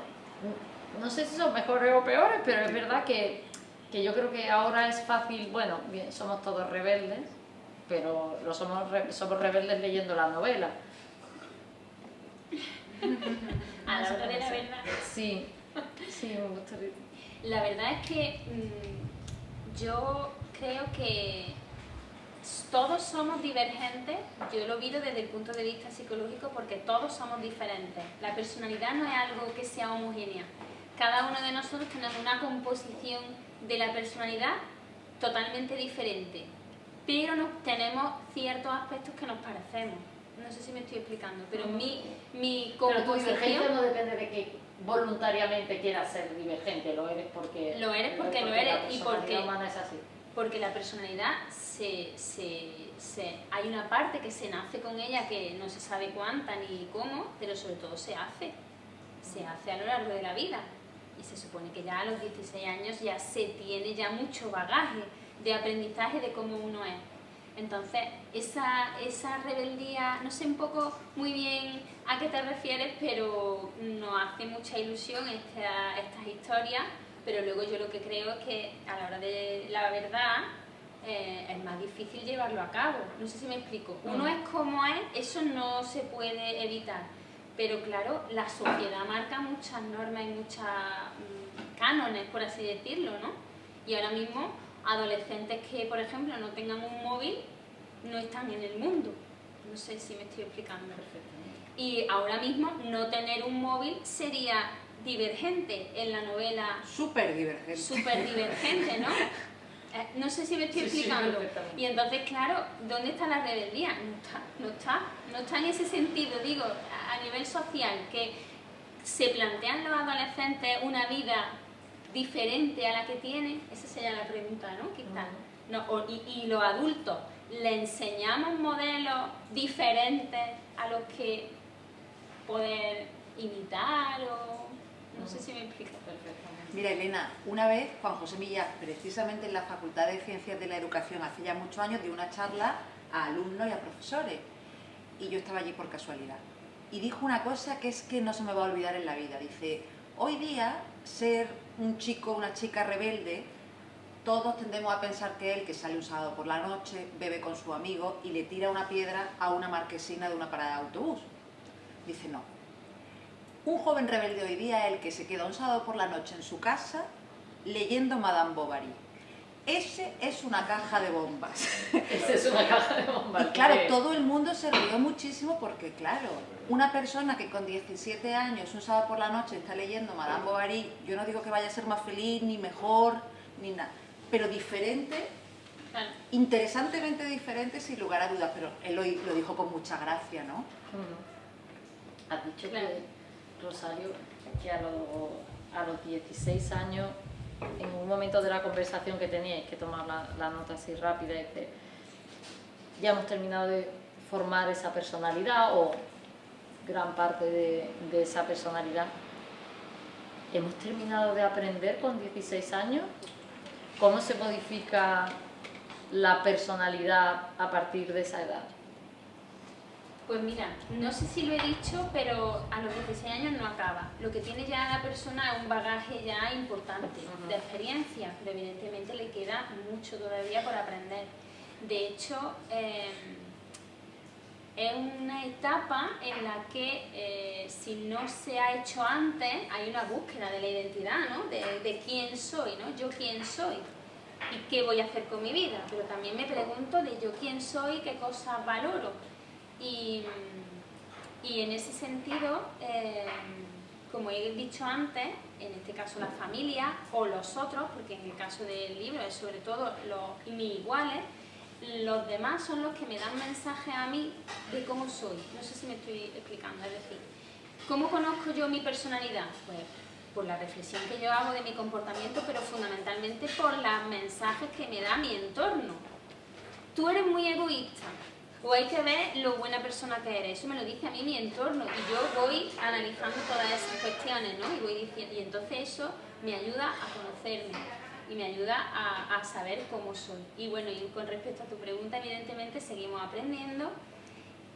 no sé si son mejores o peores, pero es verdad que yo creo que ahora es fácil. Bueno, bien, somos todos rebeldes, pero somos rebeldes leyendo la novela. A la hora de la verdad. Sí, me gustaría. La verdad es que yo creo que todos somos divergentes. Yo lo vivo desde el punto de vista psicológico, porque todos somos diferentes. La personalidad no es algo que sea homogénea. Cada uno de nosotros tenemos una composición de la personalidad totalmente diferente, pero tenemos ciertos aspectos que nos parecemos. No sé si me estoy explicando, pero mi composición... Pero tu divergencia no depende de que voluntariamente quieras ser divergente, lo eres porque lo eres y porque la humana es así. Porque la personalidad hay una parte que se nace con ella, que no se sabe cuánta ni cómo, pero sobre todo se hace a lo largo de la vida, y se supone que ya a los 16 años ya se tiene ya mucho bagaje de aprendizaje de cómo uno es. Entonces esa rebeldía, no sé un poco muy bien a qué te refieres, pero nos hace mucha ilusión estas historias. Pero luego yo lo que creo es que a la hora de la verdad es más difícil llevarlo a cabo. No sé si me explico. Uno es como es, eso no se puede evitar. Pero claro, la sociedad marca muchas normas y muchos cánones, por así decirlo, ¿no? Y ahora mismo, adolescentes que, por ejemplo, no tengan un móvil, no están en el mundo. No sé si me estoy explicando. Perfectamente. Y ahora mismo, no tener un móvil sería divergente en la novela. Súper divergente. Súper divergente, ¿no? No sé si me estoy explicando. Y entonces, claro, ¿dónde está la rebeldía? No está en ese sentido, digo, a nivel social, que se plantean los adolescentes una vida diferente a la que tienen. Esa sería la pregunta, ¿no? Quizás. Y los adultos, ¿le enseñamos modelos diferentes a los que poder imitar o...? No sé si me explico perfectamente. Mira, Elena, una vez Juan José Millán, precisamente en la Facultad de Ciencias de la Educación, hace ya muchos años, dio una charla a alumnos y a profesores. Y yo estaba allí por casualidad. Y dijo una cosa que es que no se me va a olvidar en la vida. Dice, hoy día, ser un chico o una chica rebelde, todos tendemos a pensar que él, que sale un sábado por la noche, bebe con su amigo y le tira una piedra a una marquesina de una parada de autobús. Dice, no. Un joven rebelde hoy día es el que se queda un sábado por la noche en su casa leyendo Madame Bovary. Ese es una caja de bombas. Ese es una caja de bombas. Y claro, todo el mundo se rió muchísimo porque, claro, una persona que con 17 años, un sábado por la noche, está leyendo Madame Bovary, yo no digo que vaya a ser más feliz, ni mejor, ni nada, pero diferente, interesantemente diferente, sin lugar a dudas, pero él lo dijo con mucha gracia, ¿no? Has dicho que Rosario, que a los 16 años, en un momento de la conversación que teníais, que tomar la nota así rápida, dice, ya hemos terminado de formar esa personalidad o gran parte de esa personalidad. ¿Hemos terminado de aprender con 16 años? ¿Cómo se modifica la personalidad a partir de esa edad? Pues mira, no sé si lo he dicho, pero a los 16 años no acaba. Lo que tiene ya la persona es un bagaje ya importante de experiencia, pero evidentemente le queda mucho todavía por aprender. De hecho, es una etapa en la que si no se ha hecho antes, hay una búsqueda de la identidad, ¿no? De quién soy, ¿no? Yo quién soy y qué voy a hacer con mi vida. Pero también me pregunto de yo quién soy, qué cosas valoro. Y en ese sentido, como he dicho antes, en este caso la familia o los otros, porque en el caso del libro es sobre todo mis iguales, los demás son los que me dan mensajes a mí de cómo soy. No sé si me estoy explicando, es decir, ¿cómo conozco yo mi personalidad? Pues por la reflexión que yo hago de mi comportamiento, pero fundamentalmente por los mensajes que me da mi entorno. Tú eres muy egoísta. O hay que ver lo buena persona que eres. Eso me lo dice a mí mi entorno y yo voy analizando todas esas cuestiones, ¿no? Y voy diciendo, y entonces eso me ayuda a conocerme y me ayuda a saber cómo soy. Y bueno, y con respecto a tu pregunta, evidentemente seguimos aprendiendo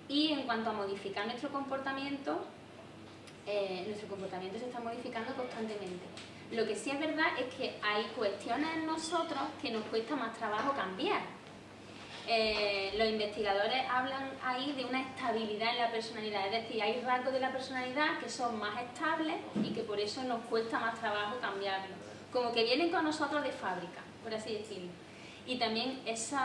y en cuanto a modificar nuestro comportamiento se está modificando constantemente. Lo que sí es verdad es que hay cuestiones en nosotros que nos cuesta más trabajo cambiar. Los investigadores hablan ahí de una estabilidad en la personalidad, es decir, hay rasgos de la personalidad que son más estables y que por eso nos cuesta más trabajo cambiarlos, como que vienen con nosotros de fábrica, por así decirlo. Y también esos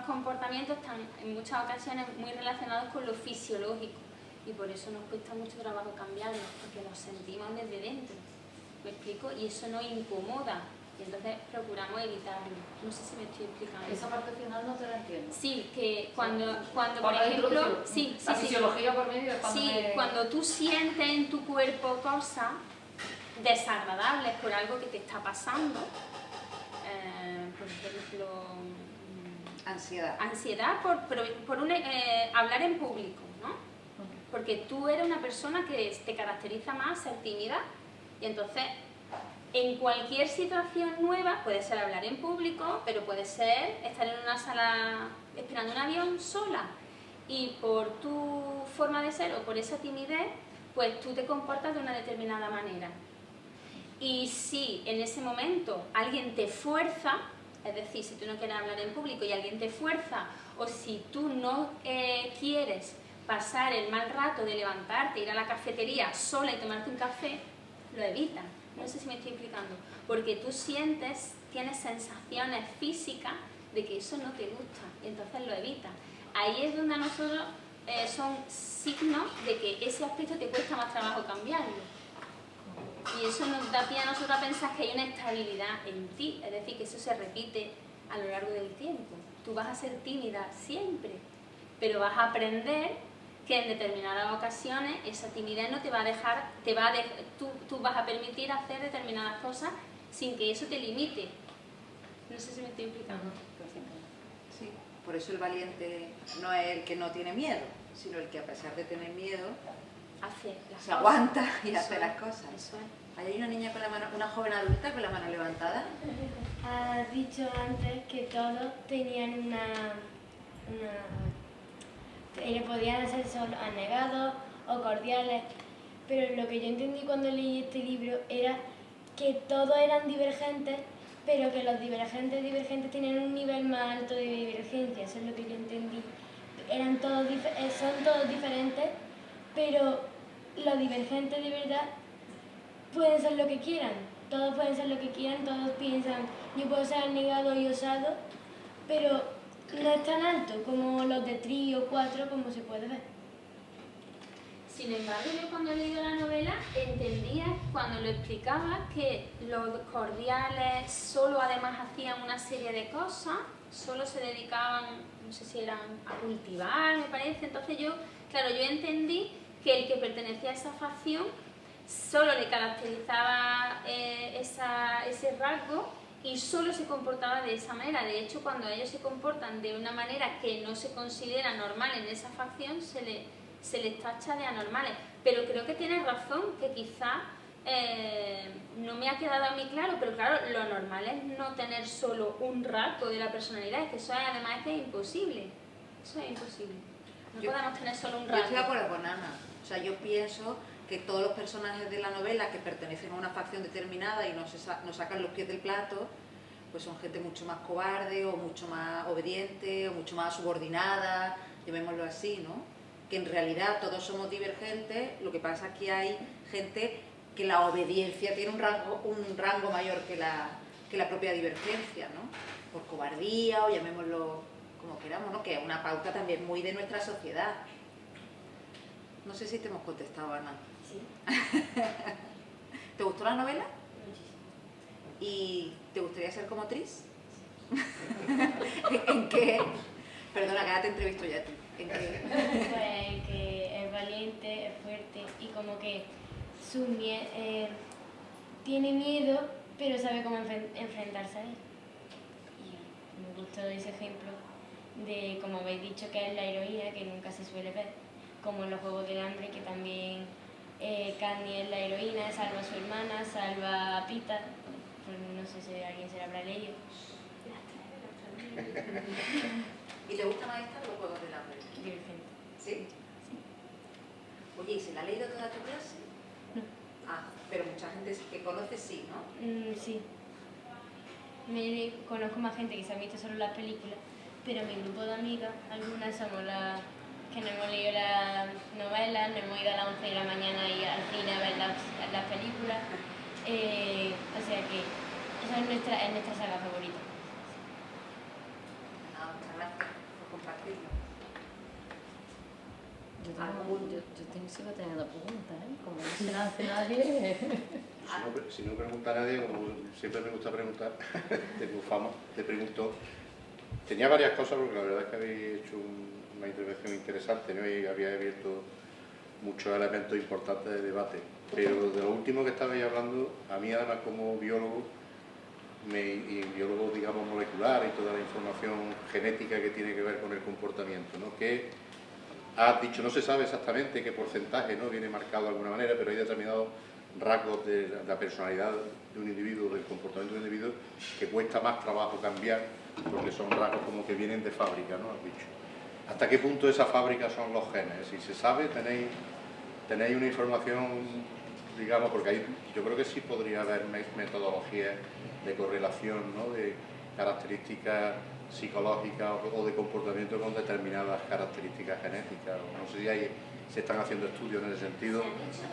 comportamientos están en muchas ocasiones muy relacionados con lo fisiológico y por eso nos cuesta mucho trabajo cambiarlos, porque los sentimos desde dentro, ¿me explico? Y eso nos incomoda. Y entonces procuramos evitarlo. No sé si me estoy explicando. Esa parte final no te la entiendo. Sí, que cuando por ejemplo... Sí, la fisiología por medio de cuando cuando tú sientes en tu cuerpo cosas desagradables por algo que te está pasando, por ejemplo... Ansiedad. Ansiedad por hablar en público, ¿no? Porque tú eres una persona que te caracteriza más ser tímida y entonces... En cualquier situación nueva, puede ser hablar en público, pero puede ser estar en una sala esperando un avión sola. Y por tu forma de ser o por esa timidez, pues tú te comportas de una determinada manera. Y si en ese momento alguien te fuerza, Es decir, si tú no quieres hablar en público y alguien te fuerza, o si tú no quieres pasar el mal rato de levantarte, ir a la cafetería sola y tomarte un café, lo evitas. No sé si me estoy explicando. Porque tú tienes sensaciones físicas de que eso no te gusta y entonces lo evitas. Ahí es donde a nosotros son signos de que ese aspecto te cuesta más trabajo cambiarlo. Y eso nos da pie a nosotros a pensar que hay una estabilidad en ti, es decir, que eso se repite a lo largo del tiempo. Tú vas a ser tímida siempre, pero vas a aprender que en determinadas ocasiones esa timidez no te va a dejar, tú vas a permitir hacer determinadas cosas sin que eso te limite. No sé si me estoy explicando. Sí, por eso el valiente no es el que no tiene miedo, sino el que a pesar de tener miedo Hace las se cosas. aguanta y Eso hace es, las cosas. Eso es. Hay una niña con la mano, una joven adulta con la mano levantada. Has dicho antes que todos tenían podían ser solo anegados o cordiales, pero lo que yo entendí cuando leí este libro era que todos eran divergentes, pero que los divergentes tenían un nivel más alto de divergencia, eso es lo que yo entendí. Son todos diferentes, pero los divergentes de verdad pueden ser lo que quieran, todos pueden ser lo que quieran, todos piensan, yo puedo ser negado y osado, pero no es tan alto como los de 3 o 4 como se puede ver. Sin embargo, yo cuando he leído la novela entendía, cuando lo explicaba, que los cordiales solo además hacían una serie de cosas, solo se dedicaban, no sé si eran a cultivar, me parece. Entonces yo entendí que el que pertenecía a esa facción solo le caracterizaba ese rasgo y solo se comportaba de esa manera. De hecho, cuando ellos se comportan de una manera que no se considera normal en esa facción, se les tacha de anormales. Pero creo que tienes razón, que quizá no me ha quedado a mí claro, pero claro, lo normal es no tener solo un rasgo de la personalidad, es que eso además es que es imposible. Eso es imposible. No podemos tener solo un rasgo. Yo estoy de acuerdo con Ana. O sea, yo pienso que todos los personajes de la novela que pertenecen a una facción determinada y no sacan los pies del plato, pues son gente mucho más cobarde o mucho más obediente o mucho más subordinada, llamémoslo así, ¿no? Que en realidad todos somos divergentes, lo que pasa es que hay gente que la obediencia tiene un rango mayor que la propia divergencia, ¿no? Por cobardía o llamémoslo como queramos, ¿no? Que es una pauta también muy de nuestra sociedad. No sé si te hemos contestado, Ana. Sí. ¿Te gustó la novela? Muchísimo. ¿Y te gustaría ser como Tris? ¿En qué? Perdona, que ahora te entrevisto ya a ti. ¿En qué? Pues que es valiente, es fuerte y como que tiene miedo, pero sabe cómo enfrentarse a él. Y me gustó ese ejemplo de, como habéis dicho, que es la heroína, que nunca se suele ver, como en los Juegos del Hambre, que también Candy es la heroína, salva a su hermana, salva a Pita, pues no sé si alguien se lo habrá leído. ¿Y te gusta más esta o los Juegos del Hambre? Divergente. ¿Sí? Oye, ¿y se la ha leído toda tu clase? No. Ah, pero mucha gente que conoce sí, ¿no? Sí. Conozco más gente que se ha visto solo las películas, pero mi grupo de amigas, algunas somos las que no hemos leído las novelas, no hemos ido a las 11 de la mañana y al cine a ver las películas. O sea que esa es nuestra saga favorita. Muchas gracias por compartirlo. Yo sigo teniendo preguntas, ¿eh? Como no se la hace nadie. Si no pregunta a nadie, como siempre me gusta preguntar, tengo fama, te pregunto. Tenía varias cosas porque la verdad es que habéis hecho una intervención interesante, ¿no? Y había abierto muchos elementos importantes de debate. Pero de lo último que estabais hablando, a mí además como biólogo, y biólogo digamos molecular y toda la información genética que tiene que ver con el comportamiento, ¿no? Que has dicho, no se sabe exactamente qué porcentaje, ¿no? Viene marcado de alguna manera, pero hay determinados rasgos de la personalidad de un individuo, del comportamiento de un individuo, que cuesta más trabajo cambiar, porque son rasgos como que vienen de fábrica, ¿no? Has dicho. ¿Hasta qué punto esa fábrica son los genes? Si se sabe, tenéis una información, digamos, porque yo creo que sí podría haber metodologías de correlación, ¿no? características psicológicas o de comportamiento con determinadas características genéticas. No sé si se están haciendo estudios en ese sentido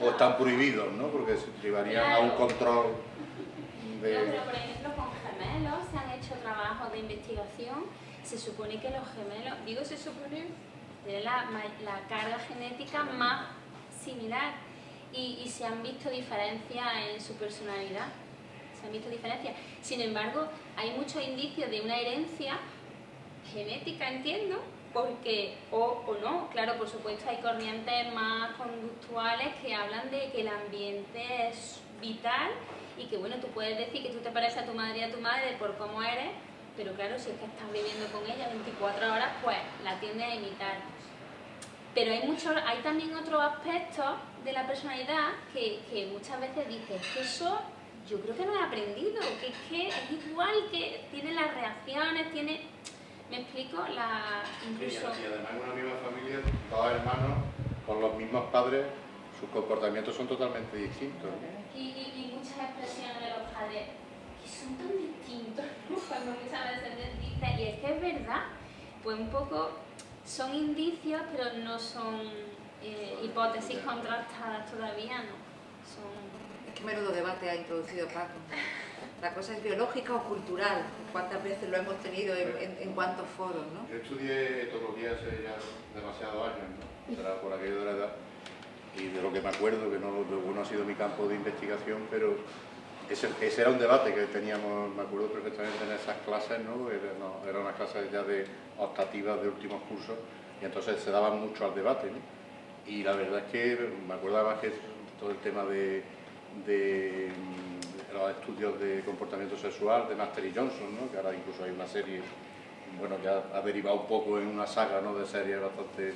o están prohibidos, ¿no? Porque se llevarían a un control de... No, pero por ejemplo con gemelos se han hecho trabajos de investigación. Se supone que los gemelos, digo se supone, tienen la carga genética más similar y se han visto diferencias en su personalidad. Se han visto diferencias. Sin embargo, hay muchos indicios de una herencia genética, entiendo, porque, o no, claro, por supuesto hay corrientes más conductuales que hablan de que el ambiente es vital y que, bueno, tú puedes decir que tú te pareces a tu madre y a tu madre por cómo eres, pero claro, si es que estás viviendo con ella 24 horas, pues la tiendes a imitar. Pero hay también otros aspectos de la personalidad que muchas veces dices que eso yo creo que no he aprendido, que es igual, que tiene las reacciones, tiene... ¿Me explico? Incluso... Sí, y además en una misma familia, dos hermanos con los mismos padres, sus comportamientos son totalmente distintos. Y muchas expresiones de los padres que son tan distintos, ¿no? Cuando muchas veces dicen, y es que es verdad, pues un poco son indicios, pero no son hipótesis contrastadas todavía, ¿no? Es que menudo debate ha introducido Paco. La cosa es biológica o cultural. ¿Cuántas veces lo hemos tenido en cuántos foros, no? Yo estudié etología hace ya demasiados años, ¿no? Será por aquello de la edad. Y de lo que me acuerdo, que no ha sido mi campo de investigación, pero ese era un debate que teníamos, me acuerdo perfectamente en esas clases, ¿no? Eran unas clases ya de optativas de últimos cursos, y entonces se daban mucho al debate, ¿no? Y la verdad es que me acuerdo además que todo el tema de los estudios de comportamiento sexual de Master y Johnson, ¿no? Que ahora incluso hay una serie, bueno, que ha derivado un poco en una saga, ¿no? De series bastante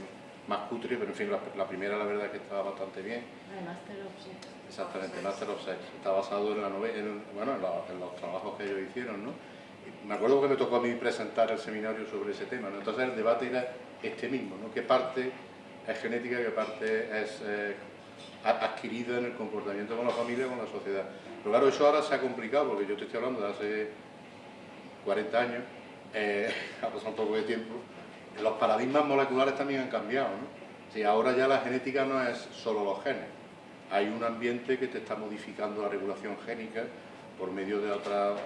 más cutre, pero en fin, la primera la verdad es que estaba bastante bien. Master of Sex. Exactamente, Master of Sex. Está basado en la novela, en los trabajos que ellos hicieron, ¿no? Y me acuerdo que me tocó a mí presentar el seminario sobre ese tema, ¿no? Entonces el debate era este mismo, ¿no? ¿Qué parte es genética, qué parte es adquirida en el comportamiento con la familia y con la sociedad? Pero claro, eso ahora se ha complicado, porque yo te estoy hablando de hace 40 años, ha pasado un poco de tiempo. Los paradigmas moleculares también han cambiado, ¿no? Sí, ahora ya la genética no es solo los genes. Hay un ambiente que te está modificando la regulación génica por medio de otros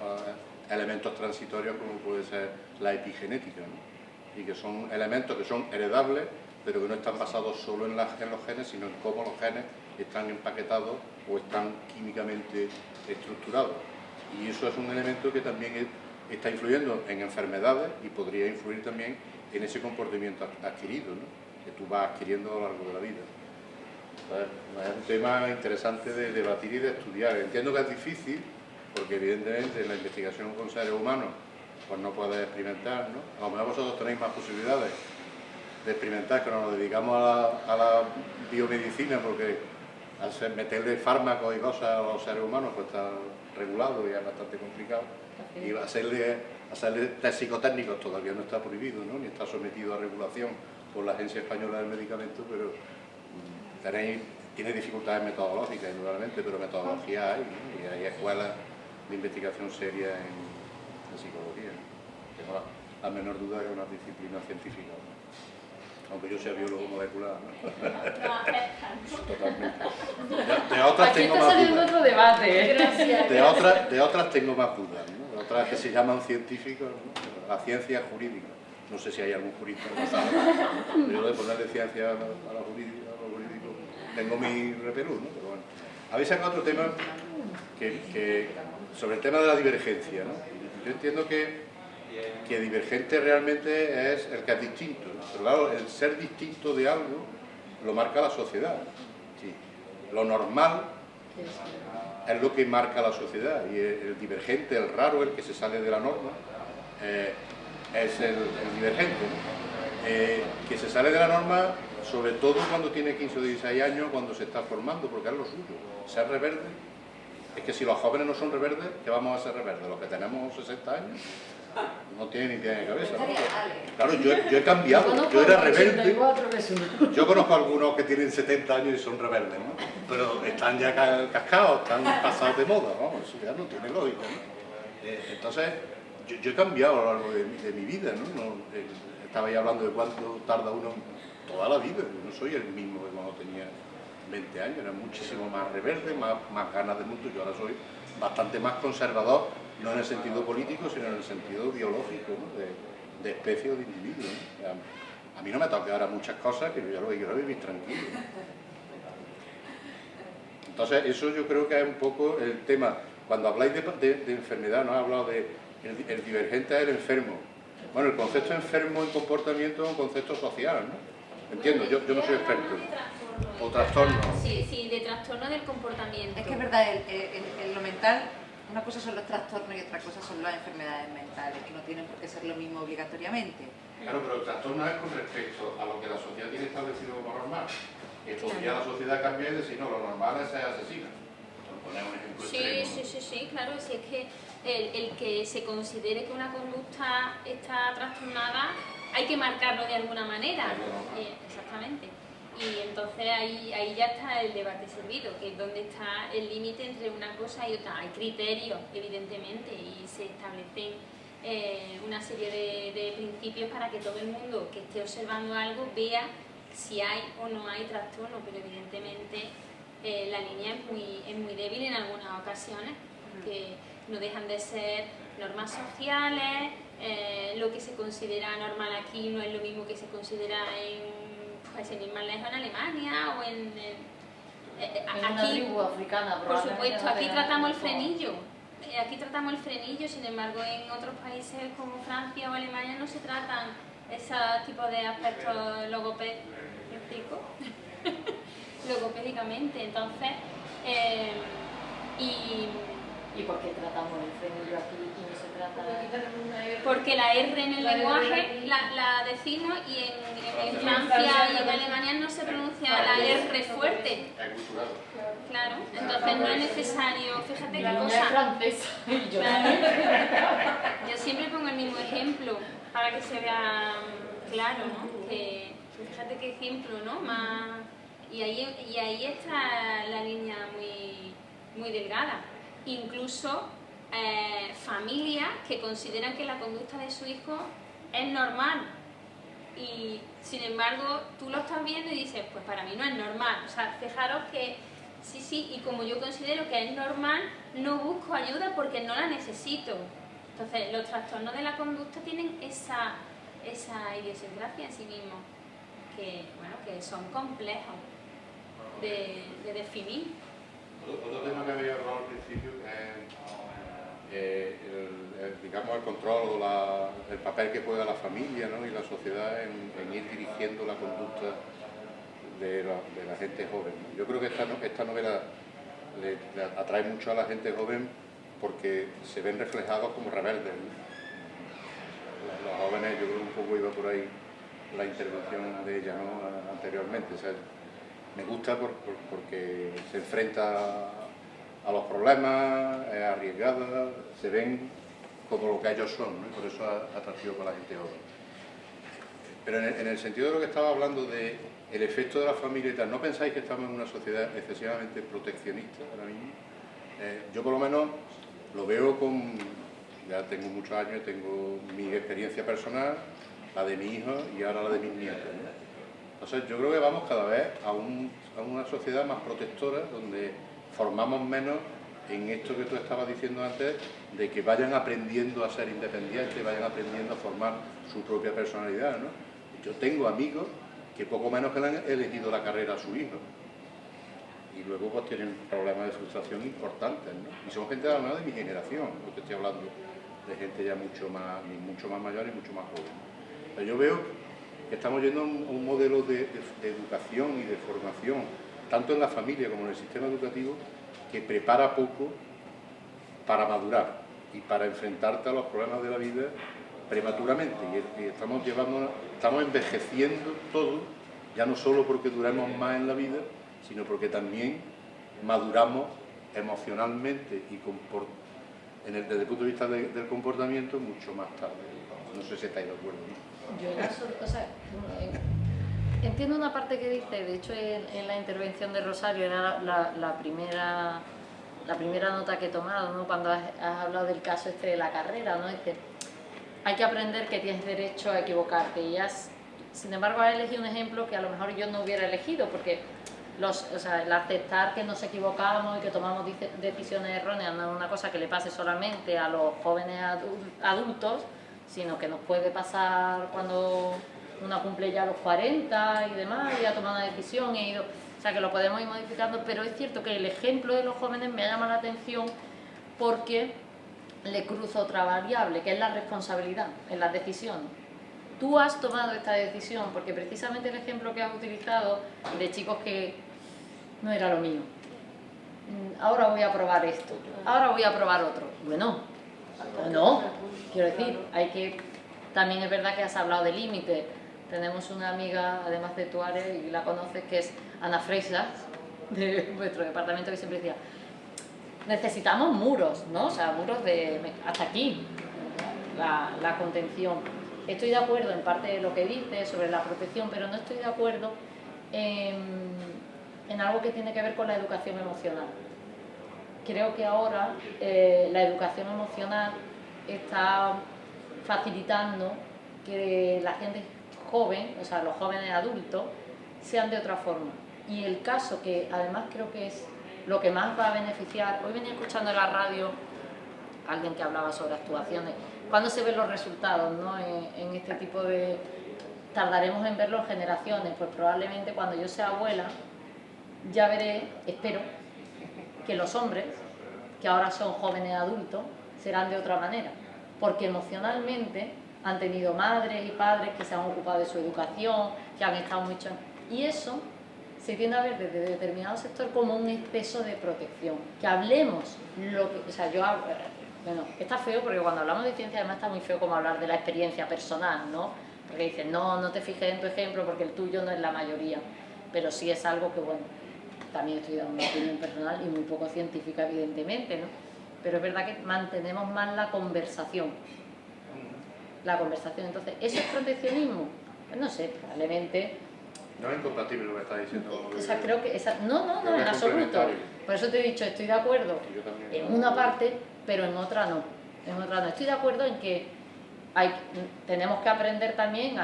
elementos transitorios como puede ser la epigenética, ¿no? Y que son elementos que son heredables, pero que no están basados solo en los genes, sino en cómo los genes están empaquetados o están químicamente estructurados. Y eso es un elemento que también está influyendo en enfermedades y podría influir también en ese comportamiento adquirido, ¿no? Que tú vas adquiriendo a lo largo de la vida. Es un tema interesante de debatir y de estudiar. Entiendo que es difícil, porque evidentemente en la investigación con seres humanos pues no puedes experimentar, ¿no? A lo mejor vosotros tenéis más posibilidades de experimentar, que nos dedicamos a la biomedicina, porque al meterle fármacos y cosas a los seres humanos pues está regulado y es bastante complicado. Y hacerle test psicotécnicos todavía no está prohibido, ¿no? Ni está sometido a regulación por la Agencia Española del Medicamento, pero tiene dificultades metodológicas, indudablemente, pero metodología hay, ¿no? Y hay escuelas de investigación seria en psicología. Tengo la menor duda que es una disciplina científica, ¿no? Aunque yo sea biólogo molecular, ¿no? Totalmente. De otras Aquí tengo está más saliendo dudas. otro debate. Gracias. De otras tengo más dudas, ¿no? De otras que se llaman científicos, ¿no? La ciencia jurídica. No sé si hay algún jurista en la sala. Yo de ponerle ciencia a lo jurídico tengo mi repelús, ¿no? Pero bueno. Habéis sacado otro tema sobre el tema de la divergencia, ¿no? Yo entiendo que divergente realmente es el que es distinto, ¿no? Pero claro, el ser distinto de algo lo marca la sociedad. Sí. Lo normal es lo que marca la sociedad, y el divergente, el raro, el que se sale de la norma, es el divergente, ¿no? Que se sale de la norma sobre todo cuando tiene 15 o 16 años, cuando se está formando, porque es lo suyo. Ser rebelde, es que si los jóvenes no son rebeldes, ¿qué vamos a ser rebeldes? Los que tenemos 60 años no tienen ni idea de cabeza, ¿no? Claro, yo he cambiado, yo era rebelde. Yo conozco a algunos que tienen 70 años y son rebeldes, ¿no? Pero están ya cascados, están pasados de moda, ¿no? Eso ya no tiene lógica, ¿no? Entonces, yo he cambiado a lo largo de mi vida, ¿no? Estabais hablando de cuánto tarda uno toda la vida. Yo no soy el mismo que cuando tenía 20 años, era muchísimo más rebelde, más ganas de mundo. Yo ahora soy bastante más conservador, no en el sentido político, sino en el sentido biológico, ¿no? de especie o de individuo, ¿no? A mí no me toca ahora muchas cosas que yo ya lo que quiero es vivir tranquilo. Entonces, eso yo creo que es un poco el tema. Cuando habláis de enfermedad, no he hablado de el divergente es el enfermo. Bueno, el concepto enfermo en comportamiento es un concepto social, ¿no? Entiendo, yo no soy experto. O trastorno. Sí, de trastorno del comportamiento. Es que es verdad, en lo mental, una cosa son los trastornos y otra cosa son las enfermedades mentales, que no tienen por qué ser lo mismo obligatoriamente. Claro, pero el trastorno es con respecto a lo que la sociedad tiene establecido como normal. Que todavía la sociedad cambia y decir, no, lo normal es ser asesino. Por poner un ejemplo extremo. Sí, claro, si es que el que se considere que una conducta está trastornada, hay que marcarlo de alguna manera. Exactamente. Y entonces ahí ya está el debate servido, que es donde está el límite entre una cosa y otra. Hay criterios, evidentemente, y se establecen una serie de principios para que todo el mundo que esté observando algo vea si hay o no hay trastorno, pero evidentemente la línea es muy débil en algunas ocasiones, que no dejan de ser normas sociales, lo que se considera normal aquí no es lo mismo que se considera sin ir más lejos, en Alemania o en una tribu africana, por supuesto, aquí tratamos el frenillo. Aquí tratamos el frenillo, sin embargo en otros países como Francia o Alemania no se tratan esos tipos de aspectos logopédicamente. Entonces, ¿Y por qué tratamos el frenillo aquí y no se trata? Porque la R en el lenguaje la decimos y en Francia y en Alemania no se pronuncia la R fuerte. Claro, entonces no es necesario, fíjate qué cosa. Francesa. Claro. Yo siempre pongo el mismo ejemplo para que se vea claro, ¿no? Que, fíjate qué ejemplo, ¿no? Y ahí está la línea muy delgada. Incluso familias que consideran que la conducta de su hijo es normal y sin embargo tú lo estás viendo y dices, pues para mí no es normal. O sea, fijaros que sí, y como yo considero que es normal, no busco ayuda porque no la necesito. Entonces, los trastornos de la conducta tienen esa idiosincrasia en sí mismos, que son complejos de definir. Otro tema que había hablado al principio es digamos, el control o el papel que juega la familia, ¿no? Y la sociedad en ir dirigiendo la conducta de la gente joven, ¿no? Yo creo que esta novela le atrae mucho a la gente joven porque se ven reflejados como rebeldes, ¿no? Los jóvenes, yo creo que un poco iba por ahí la intervención de ella, ¿no? Anteriormente. O sea, me gusta porque se enfrenta a los problemas, es arriesgada, se ven como lo que ellos son, ¿no? Y por eso es atractivo para la gente joven. Pero en el sentido de lo que estaba hablando de el efecto de la familia y tal, ¿no pensáis que estamos en una sociedad excesivamente proteccionista ahora mismo? Yo por lo menos lo veo ya tengo muchos años, tengo mi experiencia personal, la de mi hijo y ahora la de mis nietos, ¿no? Entonces yo creo que vamos cada vez a una sociedad más protectora, donde formamos menos en esto que tú estabas diciendo antes, de que vayan aprendiendo a ser independientes, vayan aprendiendo a formar su propia personalidad, ¿no? Yo tengo amigos que poco menos que le han elegido la carrera a su hijo y luego pues tienen problemas de frustración importantes, ¿no? Y son gente además de mi generación, no te estoy hablando de gente ya mucho más mayor y mucho más joven. Pero yo veo que estamos yendo a un modelo de educación y de formación, tanto en la familia como en el sistema educativo, que prepara poco para madurar y para enfrentarte a los problemas de la vida prematuramente. Y estamos envejeciendo todo, ya no solo porque duremos más en la vida, sino porque también maduramos emocionalmente y desde el punto de vista del comportamiento mucho más tarde. No sé si estáis de acuerdo, ¿no? Yo entiendo una parte que dice, de hecho en la intervención de Rosario era la primera nota que he tomado, ¿no? Cuando has hablado del caso de la carrera, ¿no? Dice, hay que aprender que tienes derecho a equivocarte. Y sin embargo, has elegido un ejemplo que a lo mejor yo no hubiera elegido, porque o sea, el aceptar que nos equivocamos y que tomamos decisiones erróneas no es una cosa que le pase solamente a los jóvenes adultos, sino que nos puede pasar cuando uno cumple ya los 40 y demás, y ha tomado una decisión y ha ido, o sea, que lo podemos ir modificando. Pero es cierto que el ejemplo de los jóvenes me llama la atención porque le cruzo otra variable, que es la responsabilidad en las decisiones. Tú has tomado esta decisión porque precisamente el ejemplo que has utilizado de chicos que no era lo mío. Ahora voy a probar esto, ahora voy a probar otro. Bueno, no, quiero decir, también es verdad que has hablado de límites. Tenemos una amiga, además de Tuare, y la conoces, que es Ana Freisas, de vuestro departamento, que siempre decía, necesitamos muros, ¿no? O sea, muros hasta aquí, la contención. Estoy de acuerdo en parte de lo que dices sobre la protección, pero no estoy de acuerdo en algo que tiene que ver con la educación emocional. Creo que ahora la educación emocional está facilitando que la gente joven, o sea, los jóvenes adultos, sean de otra forma. Y el caso que además creo que es lo que más va a beneficiar, hoy venía escuchando en la radio alguien que hablaba sobre actuaciones, cuando se ven los resultados, ¿no? En este tipo de... Tardaremos en verlo en generaciones, pues probablemente cuando yo sea abuela ya veré, espero, que los hombres, que ahora son jóvenes adultos, serán de otra manera, porque emocionalmente han tenido madres y padres que se han ocupado de su educación, que han estado mucho... Y eso se tiende a ver desde determinado sector como un exceso de protección. Que hablemos lo que... O sea, bueno, está feo porque cuando hablamos de ciencia además está muy feo como hablar de la experiencia personal, ¿no? Porque dicen, no te fijes en tu ejemplo porque el tuyo no es la mayoría. Pero sí es algo que, bueno, también estoy dando una opinión personal y muy poco científica, evidentemente, ¿no? Pero es verdad que mantenemos más la conversación. Entonces, ¿eso es proteccionismo? Pues no sé, probablemente... No es incompatible lo que estás diciendo. O sea, creo que no, en absoluto. Por eso te he dicho, estoy de acuerdo en una parte, pero en otra no. Estoy de acuerdo en que tenemos que aprender también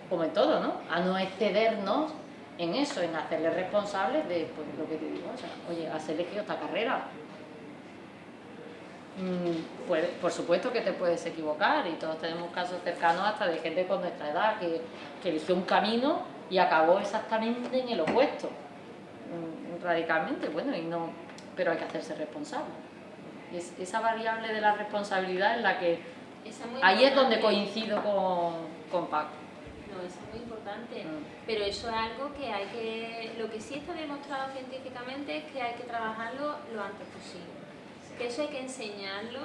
como en todo, ¿no? A no excedernos en eso, en hacerles responsables de pues, lo que te digo. O sea, oye, has elegido esta carrera. Pues, por supuesto que te puedes equivocar, y todos tenemos casos cercanos hasta de gente con nuestra edad que eligió un camino y acabó exactamente en el opuesto, radicalmente, bueno, pero hay que hacerse responsable. Esa variable de la responsabilidad en la que ahí es donde coincido con Paco. No, eso es muy importante, pero eso es algo que lo que sí está demostrado científicamente es que hay que trabajarlo lo antes posible. Que eso hay que enseñarlo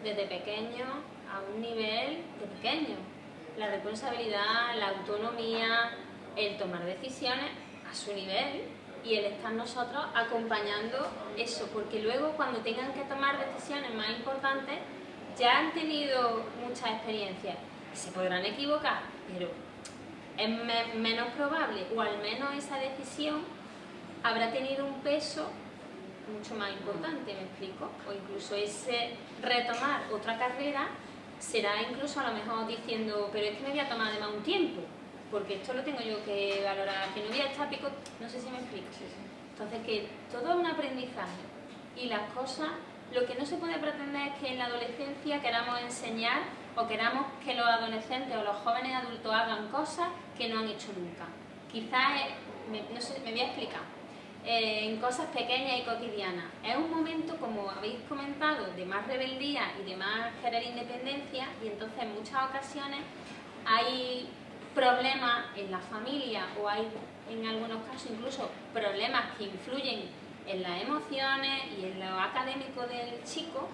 desde pequeño a un nivel de pequeño. La responsabilidad, la autonomía, el tomar decisiones a su nivel y el estar nosotros acompañando eso, porque luego cuando tengan que tomar decisiones más importantes ya han tenido muchas experiencias. Se podrán equivocar, pero es menos probable, o al menos esa decisión habrá tenido un peso mucho más importante, ¿me explico? O incluso ese retomar otra carrera será incluso a lo mejor diciendo, pero es que me voy a tomar además un tiempo, porque esto lo tengo yo que valorar, que no voy a estar pico, no sé si me explico. Entonces que todo es un aprendizaje y las cosas, lo que no se puede pretender es que en la adolescencia queramos enseñar o queramos que los adolescentes o los jóvenes adultos hagan cosas que no han hecho nunca. Quizás, no sé, me voy a explicar. En cosas pequeñas y cotidianas. Es un momento, como habéis comentado, de más rebeldía y de más querer independencia, y entonces en muchas ocasiones hay problemas en la familia o hay en algunos casos incluso problemas que influyen en las emociones y en lo académico del chico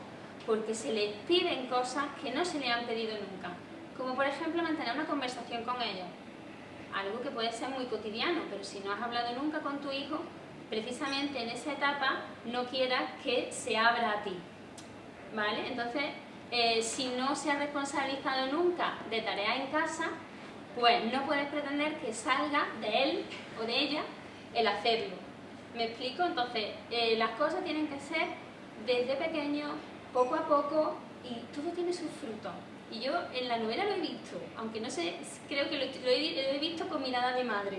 porque se les piden cosas que no se le han pedido nunca, como por ejemplo mantener una conversación con ellos, algo que puede ser muy cotidiano, pero si no has hablado nunca con tu hijo, precisamente en esa etapa no quieras que se abra a ti, ¿vale? Entonces, si no se ha responsabilizado nunca de tareas en casa, pues no puedes pretender que salga de él o de ella el hacerlo. ¿Me explico? Entonces, las cosas tienen que ser desde pequeño, poco a poco, y todo tiene sus frutos. Y yo en la novela lo he visto, aunque no sé, creo que lo he visto con mirada de madre,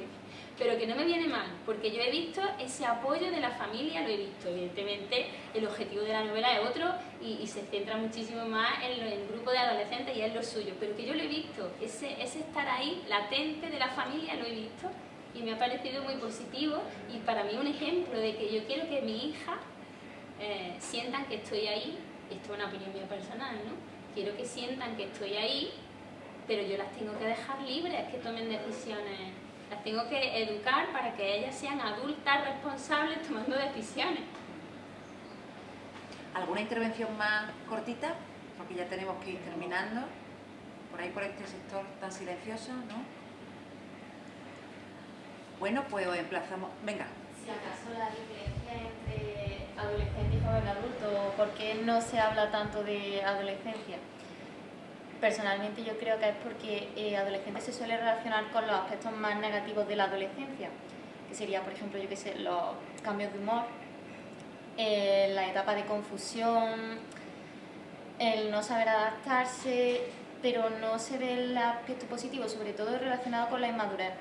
pero que no me viene mal, porque yo he visto ese apoyo de la familia, lo he visto. Evidentemente el objetivo de la novela es otro y se centra muchísimo más en el grupo de adolescentes y es lo suyo, pero que yo lo he visto, ese estar ahí latente de la familia lo he visto y me ha parecido muy positivo y para mí un ejemplo de que yo quiero que mi hija sientan que estoy ahí. Esto es una opinión mía personal, ¿no? Quiero que sientan que estoy ahí, pero yo las tengo que dejar libres, que tomen decisiones. Las tengo que educar para que ellas sean adultas responsables tomando decisiones. ¿Alguna intervención más cortita? Porque ya tenemos que ir terminando. Por ahí, por este sector tan silencioso, ¿no? Bueno, pues os emplazamos. Venga. Si acaso la diferencia entre adolescente y joven adulto, ¿por qué no se habla tanto de adolescencia? Personalmente yo creo que es porque adolescente se suele relacionar con los aspectos más negativos de la adolescencia, que sería, por ejemplo, yo qué sé, los cambios de humor, la etapa de confusión, el no saber adaptarse, pero no se ve el aspecto positivo, sobre todo relacionado con la inmadurez.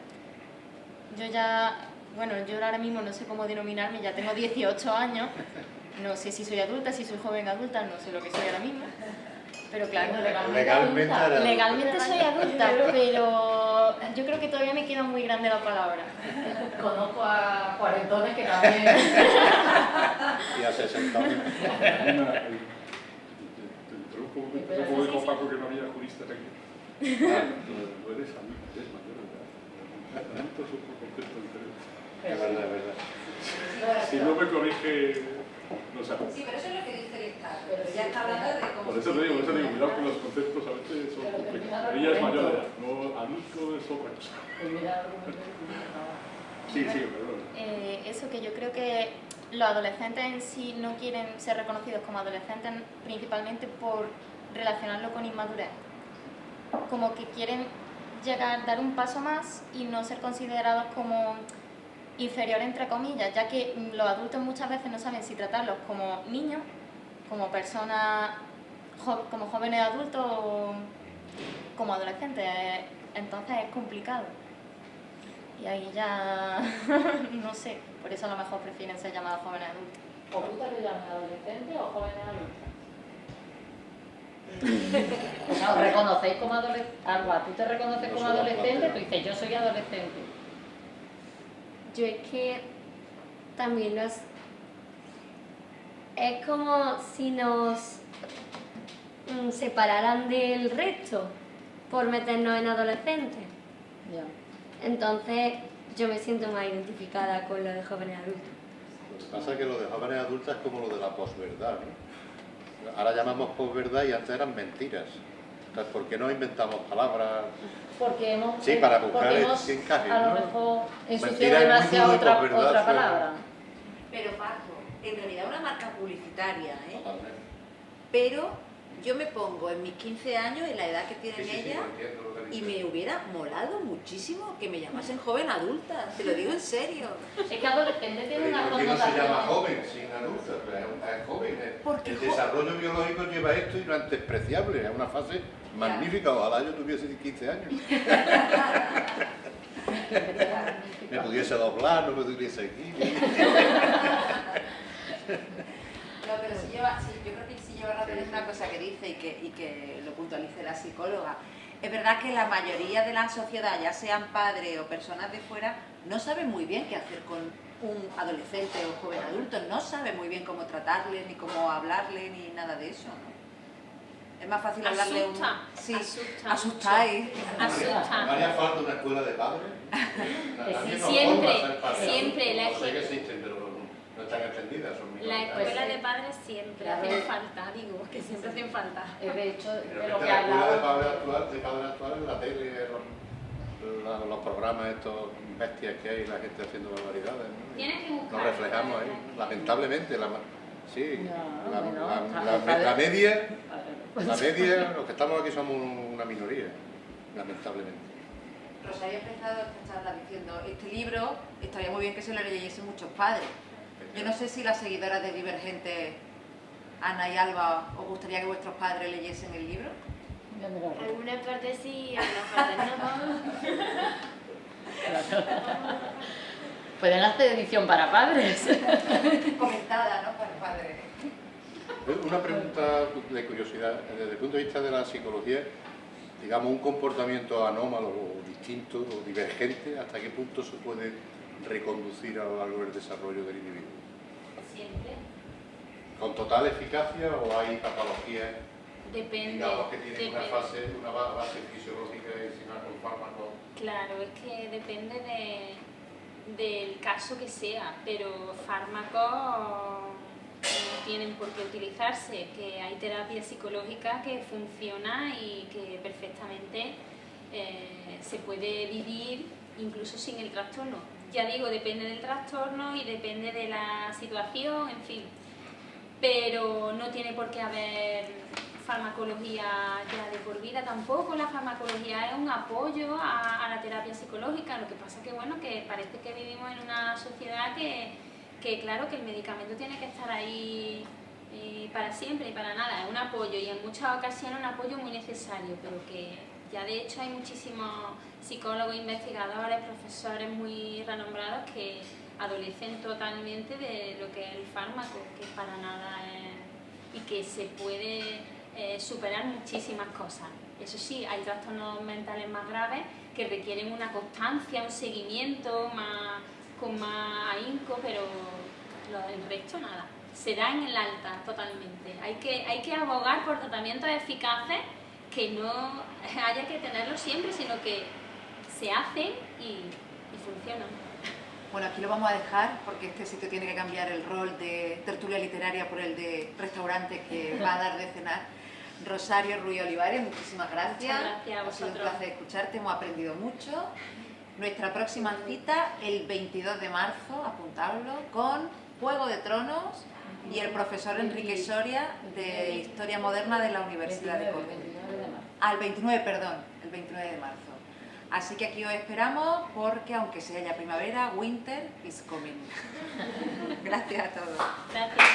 Yo ahora mismo no sé cómo denominarme, ya tengo 18 años, no sé si soy adulta, si soy joven adulta, no sé lo que soy ahora mismo. Pero claro, legalmente soy adulta, pero yo creo que todavía me queda muy grande la palabra. Conozco a cuarentones que también... Y a 60 años. Te interrumpo un momento, como dijo Paco que no había juristas aquí. No eres adulto, eres mayor de edad. Adulto es otro concepto diferente. Es verdad, es verdad. Si no me corrige, no sé. Sí, pero eso es lo que dice el Estado. Pero ya está hablando de cómo... Por eso te digo, cuidado que los conceptos a veces son complicados. Ella es mayor de edad, no, adulto es otra cosa. Sí, perdón. Eso que yo creo que los adolescentes en sí no quieren ser reconocidos como adolescentes principalmente por relacionarlo con inmadurez. Como que quieren dar un paso más y no ser considerados como inferior entre comillas, ya que los adultos muchas veces no saben si tratarlos como niños, como personas, como jóvenes adultos o como adolescentes, entonces es complicado. Y ahí ya, no sé, por eso a lo mejor prefieren ser llamados jóvenes adultos. ¿O tú te lo llamas adolescente o jóvenes adultos? O sea, ¿os reconocéis como adolescente? Alba, ¿tú te reconoces como adolescente? Tú dices, yo soy adolescente. Yo es que también es como si nos separaran del resto por meternos en adolescentes. Ya. Entonces yo me siento más identificada con lo de jóvenes adultos. Lo que pasa es que lo de jóvenes adultos es como lo de la posverdad, ¿no? Ahora llamamos posverdad y antes eran mentiras. Entonces, ¿por qué no inventamos palabras? Porque hemos, Sí, para buscar porque el hemos encaje, a lo ¿no? mejor Mentira ensuciado es muy demasiado duro, otra posverdad, palabra. Pero Paco, en realidad una marca publicitaria, ¿eh? Totalmente. Pero yo me pongo en mis 15 años, en la edad que tienen Sí, ellas, lo entiendo lo que y dices. me hubiera molado muchísimo que me llamasen joven adulta, te lo digo en serio. Es que adolescente tiene una ¿Por qué no se llama connotación. joven sin adulta? Pues es joven. Porque El desarrollo biológico lleva esto y no es despreciable, es una fase magnífica. Ojalá yo tuviese 15 años. Me pudiese doblar, no me tuviese aquí. No, pero yo creo que sí lleva razón en una cosa que dice y que lo puntualice la psicóloga. Es verdad que la mayoría de la sociedad, ya sean padres o personas de fuera, no saben muy bien qué hacer con un adolescente o joven adulto, no saben muy bien cómo tratarle, ni cómo hablarle, ni nada de eso, ¿no? Es más fácil hablarle Sí, asustáis. Asusta. ¿No haría falta una escuela de padres? También nos siempre, forma a ser padres. siempre, No sé que existen, pero no están extendidas, son La minoritarias. escuela de padres siempre Claro. hacen falta, digo, que siempre hacen falta. De hecho, Pero de lo vete que a la escuela de hablaba. padres actuales en la tele, los programas estos bestias que hay, la gente haciendo barbaridades, ¿no? Tienes que buscar. Nos reflejamos ahí, lamentablemente. Sí, No, la bueno, media, los que estamos aquí somos una minoría, lamentablemente. Rosario ha empezado esta charla diciendo, este libro estaría muy bien que se lo leyesen muchos padres. Yo no sé si las seguidoras de Divergente, Ana y Alba, ¿os gustaría que vuestros padres leyesen el libro? Ya me lo arreglo. Algunas partes sí, algunas partes no. Pueden hacer edición para padres. Comentada, ¿no? Para el padre. Una pregunta de curiosidad, desde el punto de vista de la psicología, digamos, un comportamiento anómalo o distinto o divergente, ¿hasta qué punto se puede reconducir a lo largo del desarrollo del individuo? Siempre. ¿Con total eficacia o hay patologías, Depende. digamos, que tienen depende. una base fisiológica y encima con fármacos? Claro, es que depende del caso que sea, pero fármacos no tienen por qué utilizarse, que hay terapia psicológica que funciona y que perfectamente se puede vivir incluso sin el trastorno. Ya digo, depende del trastorno y depende de la situación, en fin, pero no tiene por qué haber farmacología ya de por vida tampoco. La farmacología es un apoyo a la terapia psicológica. Lo que pasa que, bueno, que parece que vivimos en una sociedad que claro, que el medicamento tiene que estar ahí para siempre y para nada. Es un apoyo y en muchas ocasiones un apoyo muy necesario, pero que ya de hecho hay muchísimos psicólogos, investigadores, profesores muy renombrados que adolecen totalmente de lo que es el fármaco, que para nada es, y que se puede superar muchísimas cosas. Eso sí, hay trastornos mentales más graves que requieren una constancia, un seguimiento con más ahínco, pero el resto nada. Se da en el alta totalmente. Hay que abogar por tratamientos eficaces que no haya que tenerlos siempre, sino que se hacen y funcionan. Bueno, aquí lo vamos a dejar porque este sitio tiene que cambiar el rol de tertulia literaria por el de restaurante que va a dar de cenar. Rosario Ruiz Olivares, muchísimas gracias. Muchas gracias a Ha sido un vosotros. placer escucharte, hemos aprendido mucho. Nuestra próxima cita el 22 de marzo, apuntadlo, con Juego de Tronos y el profesor Enrique Soria de Historia Moderna de la Universidad de Córdoba. 29 de marzo. Al 29, perdón, el 29 de marzo. Así que aquí os esperamos porque aunque sea ya primavera, winter is coming. Gracias a todos. Gracias.